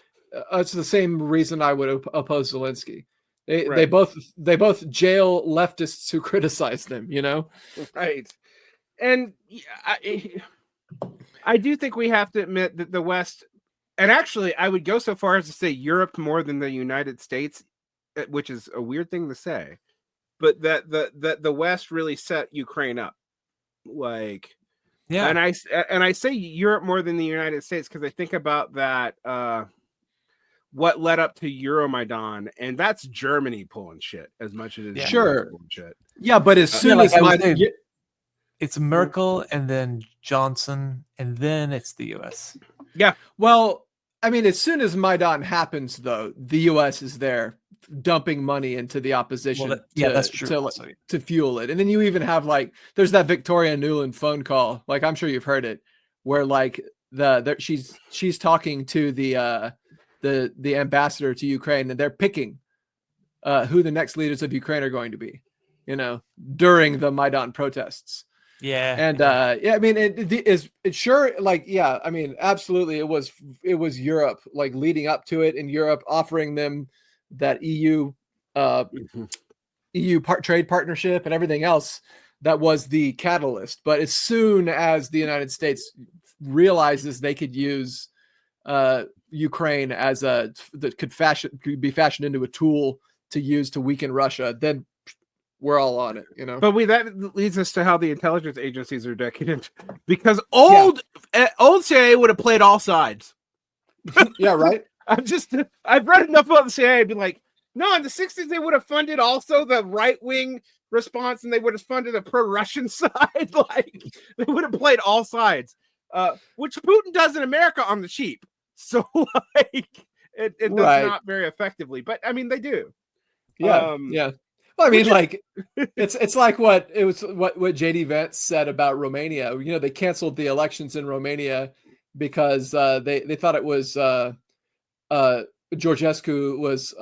it's the same reason I would oppose Zelensky. They both jail leftists who criticize them, you know? Right. And I do think we have to admit that the West, and actually I would go so far as to say Europe more than the United States, which is a weird thing to say, but that the West really set Ukraine up. Like, yeah, and I say Europe more than the United States because I think about that what led up to Euromaidan, and that's Germany pulling shit as much as it is pulling shit. Yeah, but as soon as it's Merkel and then Johnson and then it's the US. Yeah. Well, I mean, as soon as Maidan happens, though, the US is there dumping money into the opposition that's true. To fuel it. And then you even have like, there's that Victoria Nuland phone call, like I'm sure you've heard it, where like she's talking to the ambassador to Ukraine, and they're picking who the next leaders of Ukraine are going to be. during the Maidan protests. Yeah. And yeah, I mean, it sure, like, yeah, I mean, absolutely, it was Europe, like, leading up to it, in Europe offering them that EU trade partnership and everything else that was the catalyst. But as soon as the United States realizes they could use Ukraine as that could be fashioned into a tool to use to weaken Russia, then we're all on it, But that leads us to how the intelligence agencies are decadent, because old CIA would have played all sides. Yeah, right. I've read enough about the CIA. I'd be like, no, in the 60s they would have funded also the right wing response, and they would have funded the pro-Russian side. Like, they would have played all sides, which Putin does in America on the cheap. So like, it does not very effectively. But I mean, they do. Yeah, yeah. Well, I mean, like, it's like what JD Vance said about Romania. They canceled the elections in Romania because they thought it was Georgescu was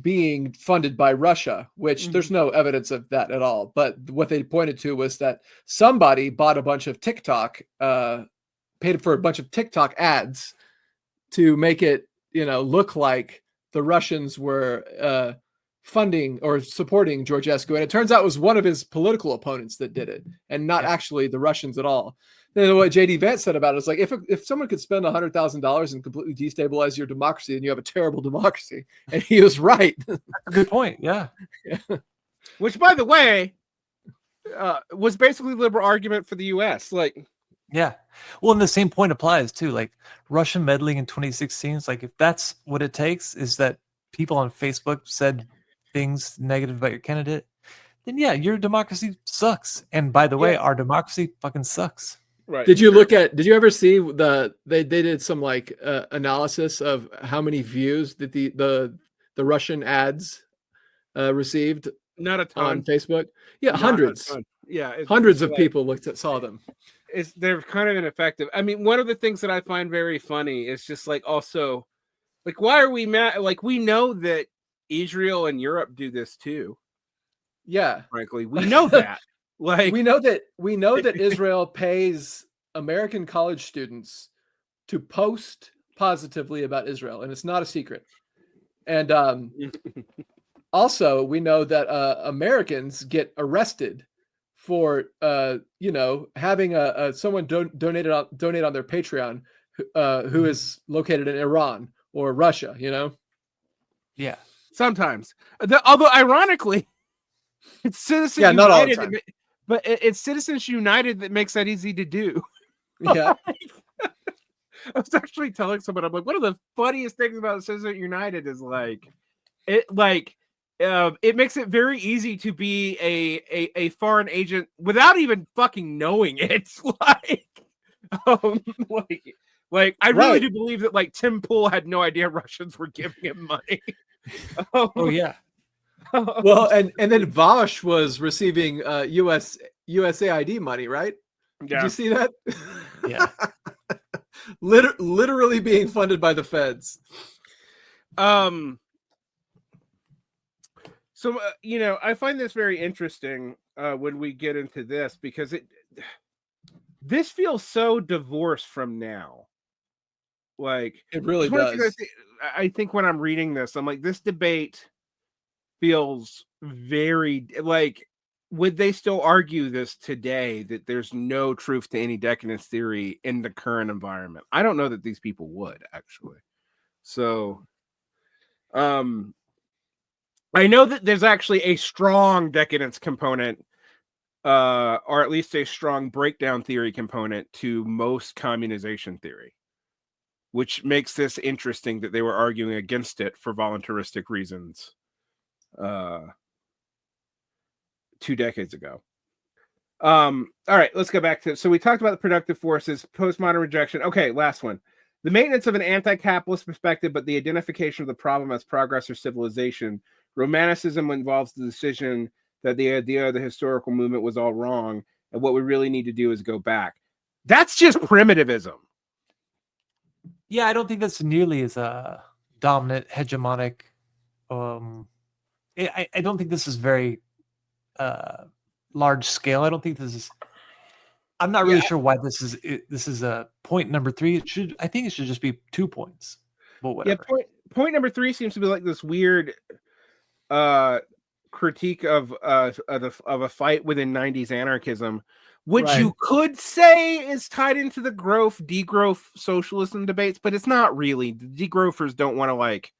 being funded by Russia, which there's no evidence of that at all. But what they pointed to was that somebody bought a bunch of TikTok, paid for a bunch of TikTok ads to make it, look like the Russians were funding or supporting Georgescu. And it turns out it was one of his political opponents that did it, and not actually the Russians at all. Then what JD Vance said about it is like, if someone could spend $100,000 and completely destabilize your democracy, then you have a terrible democracy. And he was right. That's a good point. Yeah. Which, by the way, was basically liberal argument for the U.S. Like, yeah. Well, and the same point applies too. Like, Russian meddling in 2016. It's like, if that's what it takes, is that people on Facebook said things negative about your candidate, then yeah, your democracy sucks. And by the way, our democracy fucking sucks. Right. Did you ever see they did some like analysis of how many views that the Russian ads received? Not a ton on Facebook. Yeah, not hundreds. Yeah, hundreds of people saw them. They're kind of ineffective. I mean, one of the things that I find very funny is just like, also, like, why are we mad? Like, we know that Israel and Europe do this too. Yeah, frankly, we know that. Like, we know that Israel pays American college students to post positively about Israel, and it's not a secret. And also, we know that Americans get arrested for having someone donate on their Patreon who is located in Iran or Russia. Yeah, sometimes. Although ironically, it's Citizens United. Not all the time. But it's Citizens United that makes that easy to do. Yeah. I was actually telling someone, I'm like, one of the funniest things about Citizens United is it makes it very easy to be a foreign agent without even fucking knowing it. I really do believe that like Tim Pool had no idea Russians were giving him money. Oh yeah. Well, and then Vosh was receiving USAID money, right? Yeah. Did you see that? Yeah. Literally being funded by the feds. So I find this very interesting when we get into this, because this feels so divorced from now. Like, it really does. I think when I'm reading this, I'm like, this debate feels very like, would they still argue this today, that there's no truth to any decadence theory in the current environment? I don't know that these people would, actually. So I know that there's actually a strong decadence component, or at least a strong breakdown theory component to most communization theory, which makes this interesting that they were arguing against it for voluntaristic reasons 2 decades ago. All right, let's go back to, so we talked about the productive forces, postmodern rejection. Okay, last one. The maintenance of an anti-capitalist perspective, but the identification of the problem as progress or civilization. Romanticism involves the decision that the idea of the historical movement was all wrong, and what we really need to do is go back. That's just primitivism. Yeah, I don't think that's nearly as dominant, hegemonic. I don't think this is very large scale. I don't think this is. I'm not really sure why this is a point number 3. I think it should just be 2 points. But whatever. Yeah, point number 3 seems to be like this weird critique of a fight within 90s anarchism, which you could say is tied into the degrowth socialism debates, but it's not really. The degrowthers don't want to like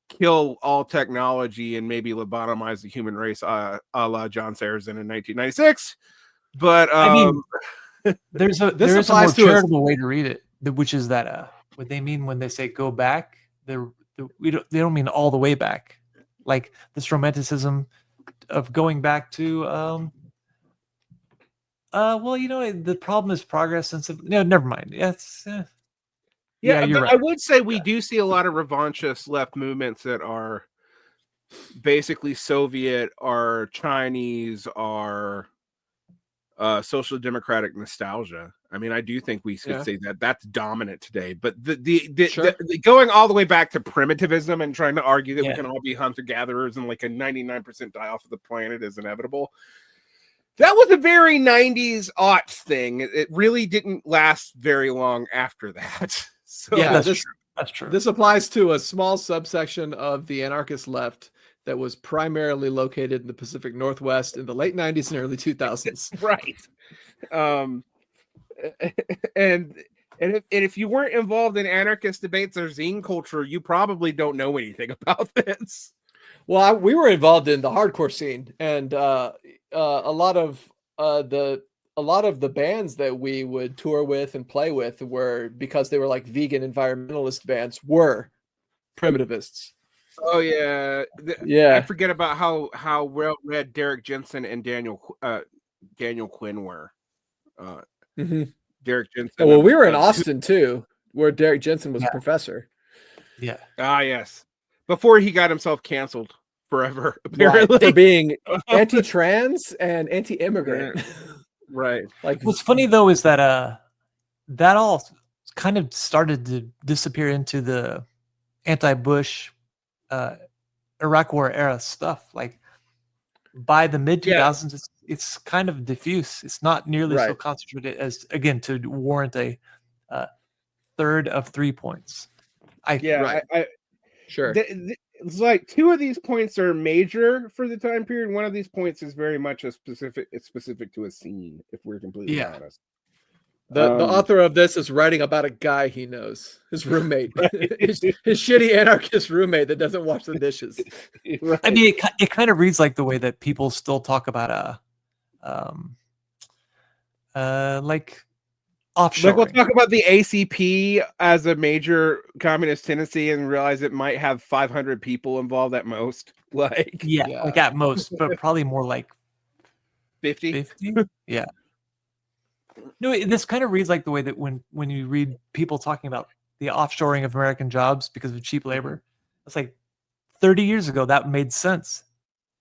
kill all technology and maybe lobotomize the human race, a la John Sarrazin in 1996. But I mean, there is a more charitable way to read it, which is that what they mean when they say go back, they don't mean all the way back, like this romanticism of going back to well, the problem is progress and stuff. No, never mind. Yes. Yeah, you're right. I would say we do see a lot of revanchist left movements that are basically Soviet, are Chinese, are social democratic nostalgia. I mean, I do think we could say that that's dominant today. But the going all the way back to primitivism and trying to argue that we can all be hunter gatherers and like a 99% die off of the planet is inevitable. That was a very 90s aughts thing. It really didn't last very long after that. So that's true. This applies to a small subsection of the anarchist left that was primarily located in the Pacific Northwest in the late 90s and early 2000s. Right. And if you weren't involved in anarchist debates or zine culture, you probably don't know anything about this. Well, we were involved in the hardcore scene, and a lot of the bands that we would tour with and play with were, because they were like vegan environmentalist bands, were primitivists. Oh yeah. I forget about how well read Derek Jensen and Daniel Quinn were. Derek Jensen. Well, we were in Austin too, where Derek Jensen was a professor. Yeah. Yes. Before he got himself canceled forever, apparently, for being anti-trans and anti-immigrant. Right. Like, what's funny though is that that all kind of started to disappear into the anti-Bush Iraq War era stuff. Like by the mid 2000s, it's kind of diffuse. It's not nearly so concentrated as, again, to warrant a third of 3 points. Sure. It's like 2 of these points are major for the time period. One of these points is very much specific to a scene, if we're completely honest. The author of this is writing about a guy he knows, his roommate, his shitty anarchist roommate that doesn't wash the dishes. Right. I mean, it kind of reads like the way that people still talk about like offshoring. Like we'll talk about the ACP as a major communist tendency and realize it might have 500 people involved at most. Like like at most, but probably more like 50. Yeah. No, this kind of reads like the way that when you read people talking about the offshoring of American jobs because of cheap labor, it's like 30 years ago that made sense.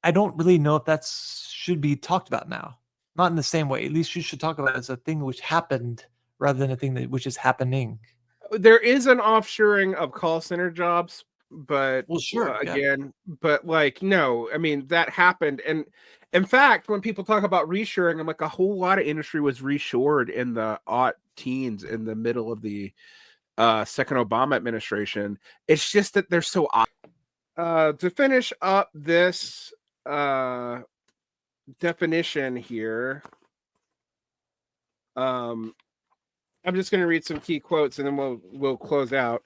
I don't really know if that should be talked about now. Not in the same way. At least you should talk about it as a thing which happened rather than a thing which is happening. There is an offshoring of call center jobs, but but like, no, I mean, that happened. And in fact, when people talk about reshoring, I'm like, a whole lot of industry was reshored in the teens in the middle of the second Obama administration. It's just that they're so to finish up this definition here. I'm just going to read some key quotes and then we'll close out.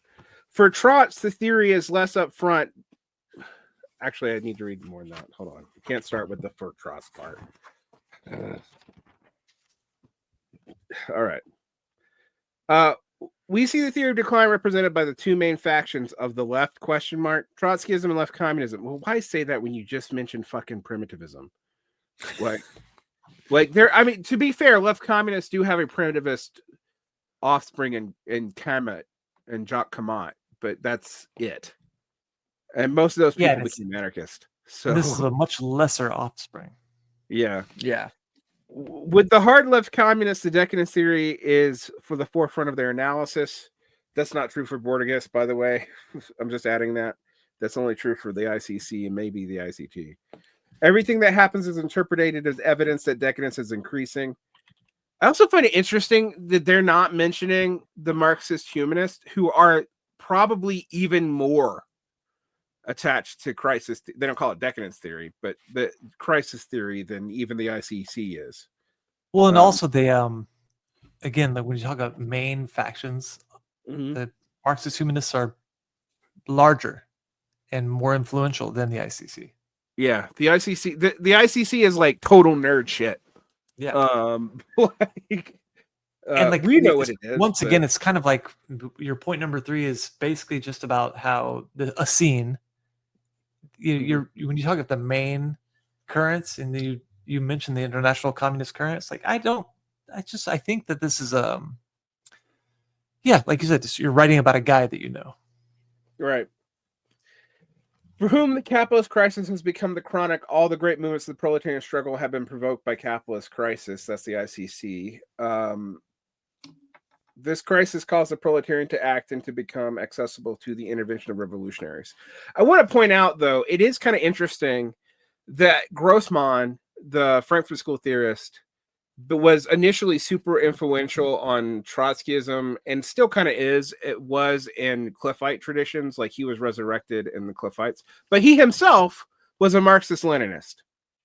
For Trotz, the theory is less upfront. Actually, I need to read more than that. Hold on. I can't start with the for Trotz part. All right. We see the theory of decline represented by the 2 main factions of the left, ? Trotskyism and left communism. Well, why say that when you just mentioned fucking primitivism? Like there, I mean, to be fair, left communists do have a primitivist offspring in Kamat and Jacques Kamat, but that's it. And most of those people became anarchist. So this is a much lesser offspring. Yeah. Yeah. With the hard left communists, the decadence theory is for the forefront of their analysis. That's not true for Borges, by the way. I'm just adding that. That's only true for the ICC and maybe the ICT. Everything that happens is interpreted as evidence that decadence is increasing. I also find it interesting that they're not mentioning the Marxist humanists, who are probably even more attached to crisis. They don't call it decadence theory, but the crisis theory than even the ICC is. Well, and also they, again, like when you talk about main factions, the Marxist humanists are larger and more influential than the ICC. Yeah, the ICC, the ICC is like total nerd shit. Yeah. And like we know what it is. Once again, it's kind of like your point number 3 is basically just about how a scene. When you talk about the main currents, and you mentioned the international communist current, it's like I think that this is like you said, you're writing about a guy that you know, right? For whom the capitalist crisis has become the chronic, all the great movements of the proletarian struggle have been provoked by capitalist crisis. That's the ICC. This crisis caused the proletarian to act and to become accessible to the intervention of revolutionaries. I want to point out, though, it is kind of interesting that Grossman, the Frankfurt School theorist, was initially super influential on Trotskyism and still kind of is. It was in Cliffite traditions, like he was resurrected in the Cliffites, but he himself was a Marxist-Leninist,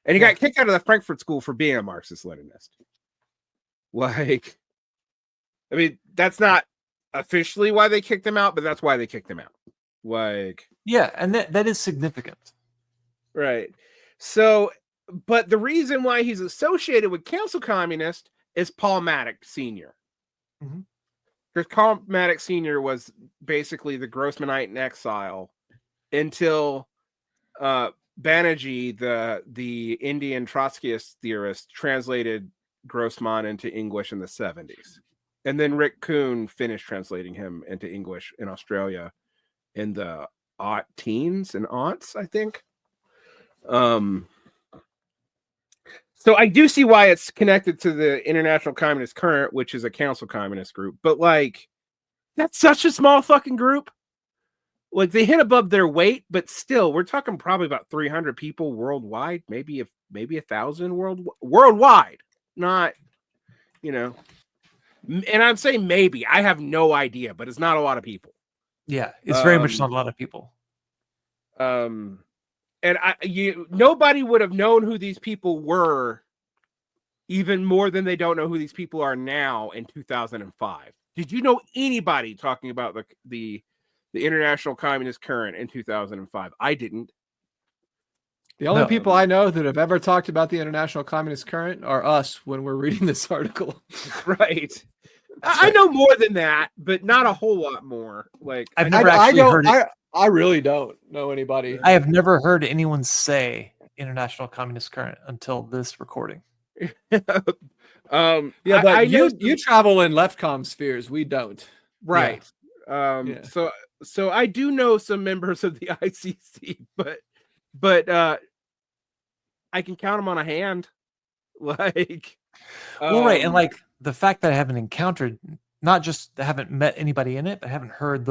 and he got kicked out of the Frankfurt School for being a Marxist-Leninist. Like, I mean, that's not officially why they kicked him out, but that's why they kicked him out. Like, yeah, and that is significant, right? So, but the reason why he's associated with Council Communist is Paul Mattick Sr. Because Paul Mattick Sr. was basically the Grossmanite in exile until Banerjee, the Indian Trotskyist theorist, translated Grossman into English in the 70s. And then Rick Kuhn finished translating him into English in Australia in the teens and aughts, I think. So I do see why it's connected to the International Communist Current, which is a council communist group. But like, that's such a small fucking group. Like, they hit above their weight, but still, we're talking probably about 300 people worldwide, maybe 1,000 worldwide. Not, and I'm saying maybe. I have no idea, but it's not a lot of people. Yeah, it's very much not a lot of people. And nobody would have known who these people were even more than they don't know who these people are now in 2005. Did you know anybody talking about the International Communist Current in 2005? I didn't. The only people I know that have ever talked about the International Communist Current are us when we're reading this article. Right. I know more than that, but not a whole lot more. Like, I've never heard it. I really don't know anybody. I have never heard anyone say International Communist Current until this recording. But you travel in leftcom spheres. We don't. Right. Yeah. So I do know some members of the ICC, but I can count them on a hand. Like, well, right, and like the fact that I haven't encountered, not just haven't met anybody in it, but haven't heard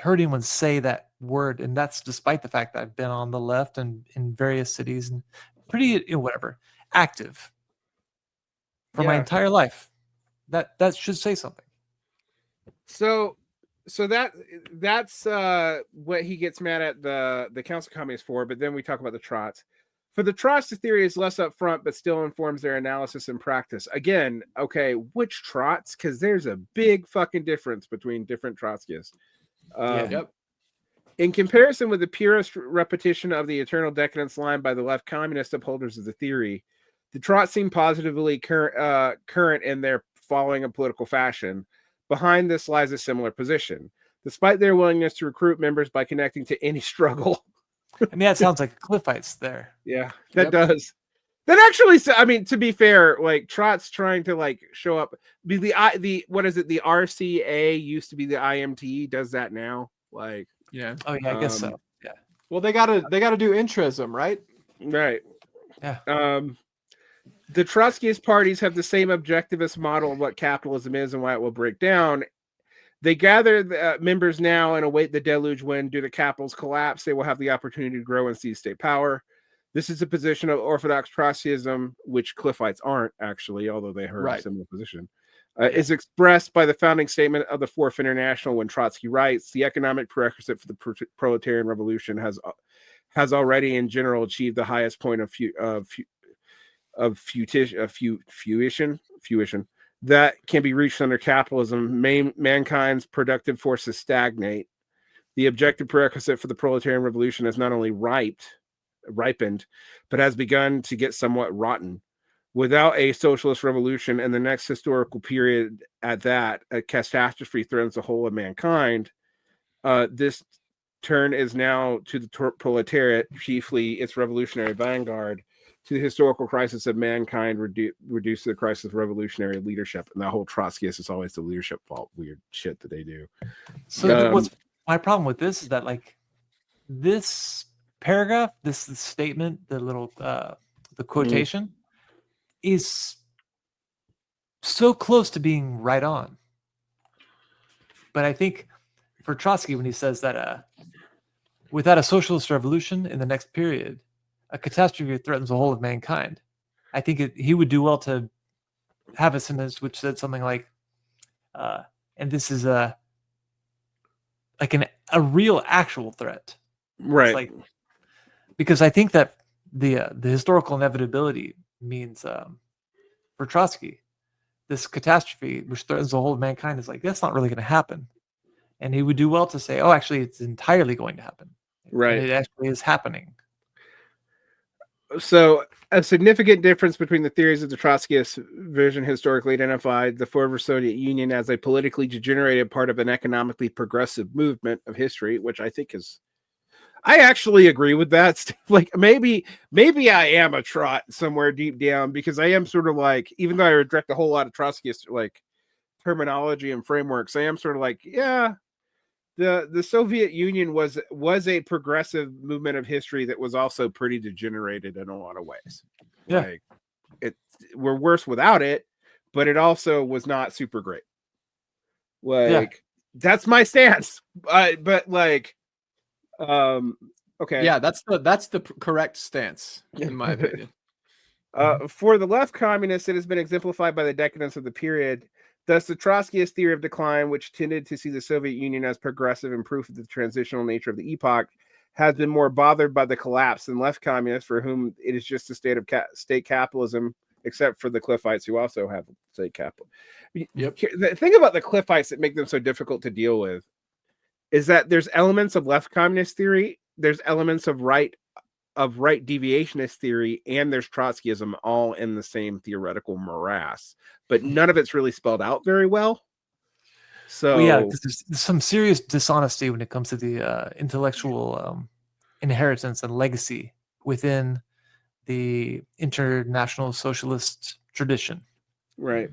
anyone say that word, and that's despite the fact that I've been on the left and in various cities and pretty active for my entire life. That should say something. So that's what he gets mad at the Council Communists for, but then we talk about the Trots. For the Trots, the theory is less upfront, but still informs their analysis and practice. Again, okay, which Trots? Because there's a big fucking difference between different Trotskyists. In comparison with the purest repetition of the eternal decadence line by the left communist upholders of the theory, the Trots seem positively current in their following a political fashion. Behind this lies a similar position. Despite their willingness to recruit members by connecting to any struggle. I mean, that sounds like Cliffites there. Yeah, that does. That actually, I mean, to be fair, like Trot's trying to like show up. The what is it? The RCA used to be the IMT. Does that now? Like, yeah. Oh yeah, I guess so. Yeah. Well, they gotta do intrism, right? Right. Yeah. The Trotskyist parties have the same objectivist model of what capitalism is and why it will break down. They gather the members now and await the deluge when, due to capital's collapse, they will have the opportunity to grow and seize state power. This is a position of orthodox Trotskyism, which Cliffites aren't actually, although they heard a similar position. Is expressed by the founding statement of the Fourth International when Trotsky writes, the economic prerequisite for the proletarian revolution has already in general achieved the highest point of fruition that can be reached under capitalism. Mankind's productive forces stagnate. The objective prerequisite for the proletarian revolution has not only ripened, but has begun to get somewhat rotten. Without a socialist revolution and the next historical period at that, a catastrophe threatens the whole of mankind. This turn is now to the proletariat, chiefly its revolutionary vanguard, to the historical crisis of mankind, reduced to the crisis of revolutionary leadership. And that whole Trotskyist is always the leadership fault. Weird shit that they do. So what's my problem with this is that, like, this paragraph, this statement, the little the quotation is so close to being right on. But I think for Trotsky, when he says that without a socialist revolution in the next period, a catastrophe threatens the whole of mankind, I think he would do well to have a sentence which said something like, and this is a real actual threat. Right. It's like, because I think that the historical inevitability means for Trotsky, this catastrophe which threatens the whole of mankind is like, that's not really going to happen. And he would do well to say, oh, actually, it's entirely going to happen. Right. And it actually is happening. So a significant difference between the theories of the Trotskyist vision historically identified the former Soviet Union as a politically degenerated part of an economically progressive movement of history, which I think is, I actually agree with that. Like maybe I am a trot somewhere deep down, because I am sort of like, even though I reject a whole lot of Trotskyist like terminology and frameworks, I am sort of like, yeah, the Soviet Union was a progressive movement of history that was also pretty degenerated in a lot of ways. Yeah. Like we're worse without it, but it also was not super great. Like that's my stance. But like okay. Yeah, that's the correct stance, in my opinion. For the left communists, it has been exemplified by the decadence of the period. Thus, the Trotskyist theory of decline, which tended to see the Soviet Union as progressive and proof of the transitional nature of the epoch, has been more bothered by the collapse than left communists, for whom it is just a state of state capitalism, except for the Cliffites, who also have state capital. Yep. The thing about the Cliffites that make them so difficult to deal with is that there's elements of left communist theory, there's elements of right deviationist theory, and there's Trotskyism all in the same theoretical morass, but none of it's really spelled out very well. So because there's some serious dishonesty when it comes to the intellectual inheritance and legacy within the international socialist tradition. Right.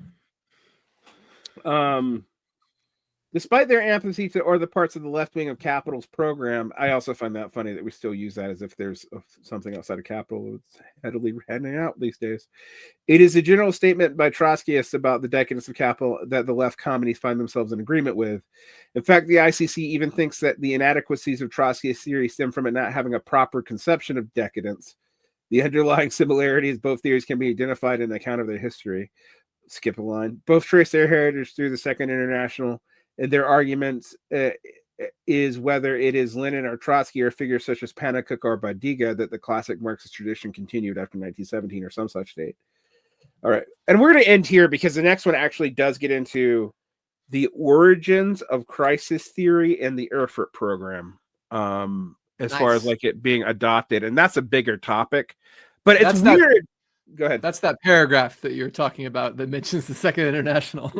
Despite their antipathy to or the parts of the left wing of Capital's program, I also find that funny that we still use that as if there's something outside of Capital that's heavily handing out these days. It is a general statement by Trotskyists about the decadence of Capital that the left communists find themselves in agreement with. In fact, the ICC even thinks that the inadequacies of Trotskyist theory stem from it not having a proper conception of decadence. The underlying similarities, both theories can be identified in the account of their history. Skip a line. Both trace their heritage through the Second International. And their arguments is whether it is Lenin or Trotsky or figures such as Pannekoek or Badiga that the classic Marxist tradition continued after 1917 or some such date. All right. And we're going to end here because the next one actually does get into the origins of crisis theory and the Erfurt program as far as like it being adopted. And that's a bigger topic. But it's weird. Go ahead. That's that paragraph that you're talking about that mentions the Second International.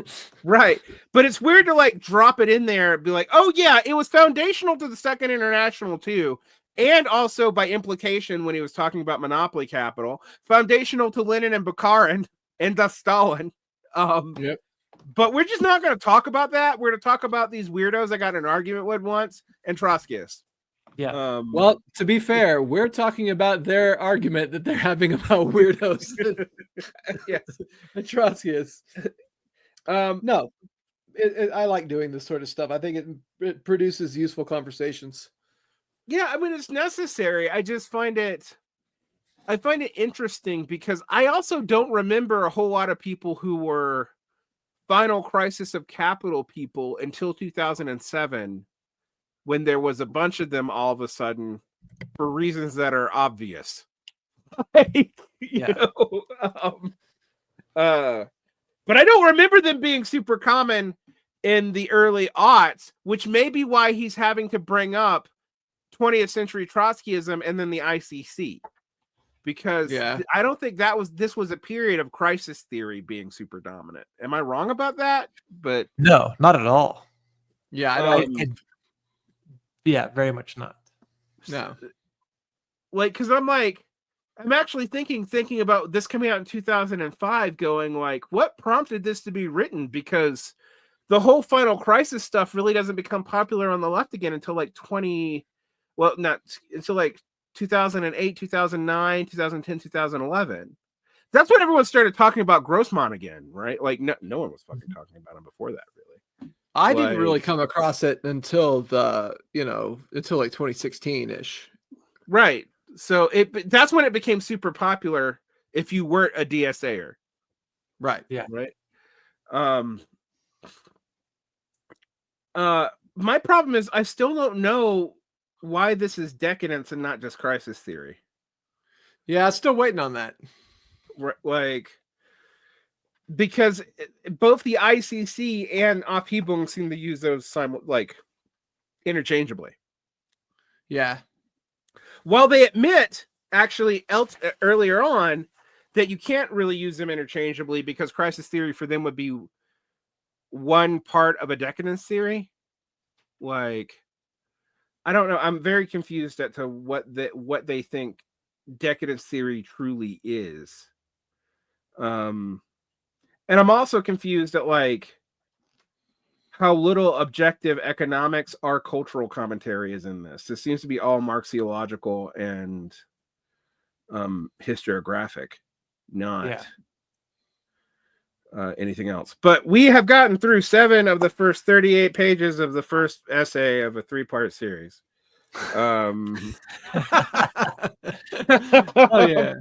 Right. But it's weird to like drop it in there and be like, oh yeah, it was foundational to the Second International too. And also by implication, when he was talking about monopoly capital, foundational to Lenin and Bukharin and thus Stalin. Yep. But we're just not going to talk about that. We're going to talk about these weirdos I got in an argument with once and Trotskyists. Yeah. Well, to be fair, we're talking about their argument that they're having about weirdos. Yes. And Trotskyists. No, I like doing this sort of stuff. I think it produces useful conversations. Yeah, I mean, it's necessary. I just find it I find it interesting because I also don't remember a whole lot of people who were Final Crisis of Capital people until 2007, when there was a bunch of them all of a sudden for reasons that are obvious. You know, but I don't remember them being super common in the early aughts, which may be why he's having to bring up 20th century Trotskyism and then the ICC. Because I don't think this was a period of crisis theory being super dominant. Am I wrong about that? But no, not at all. Yeah, I don't. Yeah, very much not. No, like, because I'm actually thinking about this coming out in 2005, going like, what prompted this to be written? Because the whole Final Crisis stuff really doesn't become popular on the left again until like 2008, 2009, 2010, 2011. That's when everyone started talking about Grossman again, right? Like no one was fucking talking about him before that, really. I didn't really come across it until until like 2016-ish. Right. So that's when it became super popular if you weren't a DSAer. Right. Yeah. Right. My problem is I still don't know why this is decadence and not just crisis theory. Yeah, still waiting on that. Like, because both the ICC and Aufheben seem to use those interchangeably. Yeah. While they admit actually earlier on that you can't really use them interchangeably because crisis theory for them would be one part of a decadence theory. Like, I don't know. I'm very confused as to what they think decadence theory truly is. And I'm also confused at like how little objective economics or cultural commentary is in this. This seems to be all Marxiological and historiographic, not anything else. But we have gotten through 7 of the first 38 pages of the first essay of a 3-part series. Oh yeah.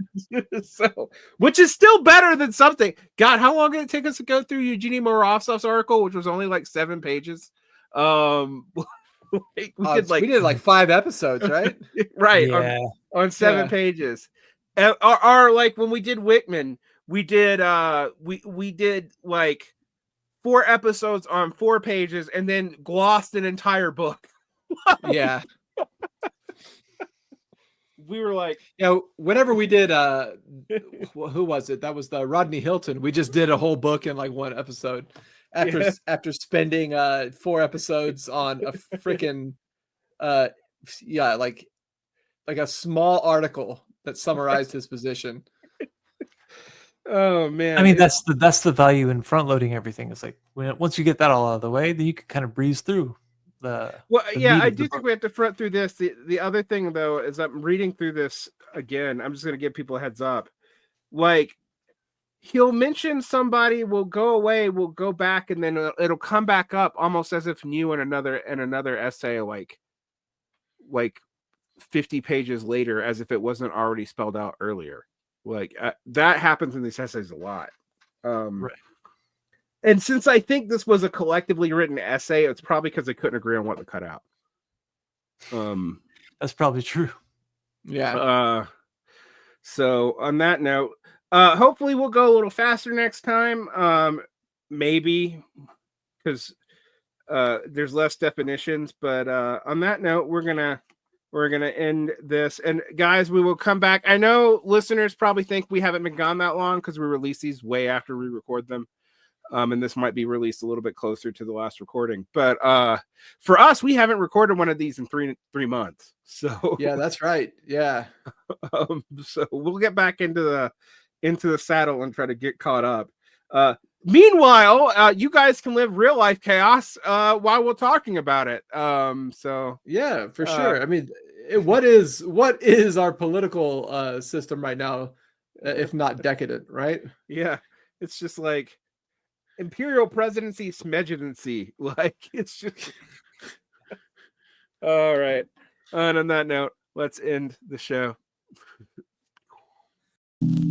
So, which is still better than something. God, how long did it take us to go through Eugenie Morozov's article, which was only like 7 pages? We did like 5 episodes, right? Right. Yeah. On 7 pages. Or like when we did Whitman, we did we did like 4 episodes on 4 pages and then glossed an entire book. Yeah. We were like, whenever we did who was it? That was the Rodney Hilton. We just did a whole book in like 1 episode after spending 4 episodes on a freaking like a small article that summarized his position. Oh man. I mean, that's the value in front loading everything. It's like once you get that all out of the way, then you can kind of breeze through I do think we have to front through this. The other thing though is I'm reading through this again. I'm just going to give people a heads up. Like, he'll mention somebody, will go away, will go back, and then it'll come back up almost as if new in another essay, like 50 pages later, as if it wasn't already spelled out earlier. Like that happens in these essays a lot. Right. And since I think this was a collectively written essay, it's probably because they couldn't agree on what to cut out. That's probably true. Yeah. So on that note, hopefully we'll go a little faster next time. Maybe because there's less definitions. But on that note, we're gonna end this. And guys, we will come back. I know listeners probably think we haven't been gone that long because we release these way after we record them. And this might be released a little bit closer to the last recording, but for us, we haven't recorded one of these in three months. So yeah, that's right. Yeah. So we'll get back into the saddle and try to get caught up. Meanwhile, you guys can live real life chaos while we're talking about it. So yeah, for sure. I mean, what is our political system right now, if not decadent, right? Yeah, it's just like imperial presidency smejidency. Like, it's just all right. And on that note, let's end the show. you.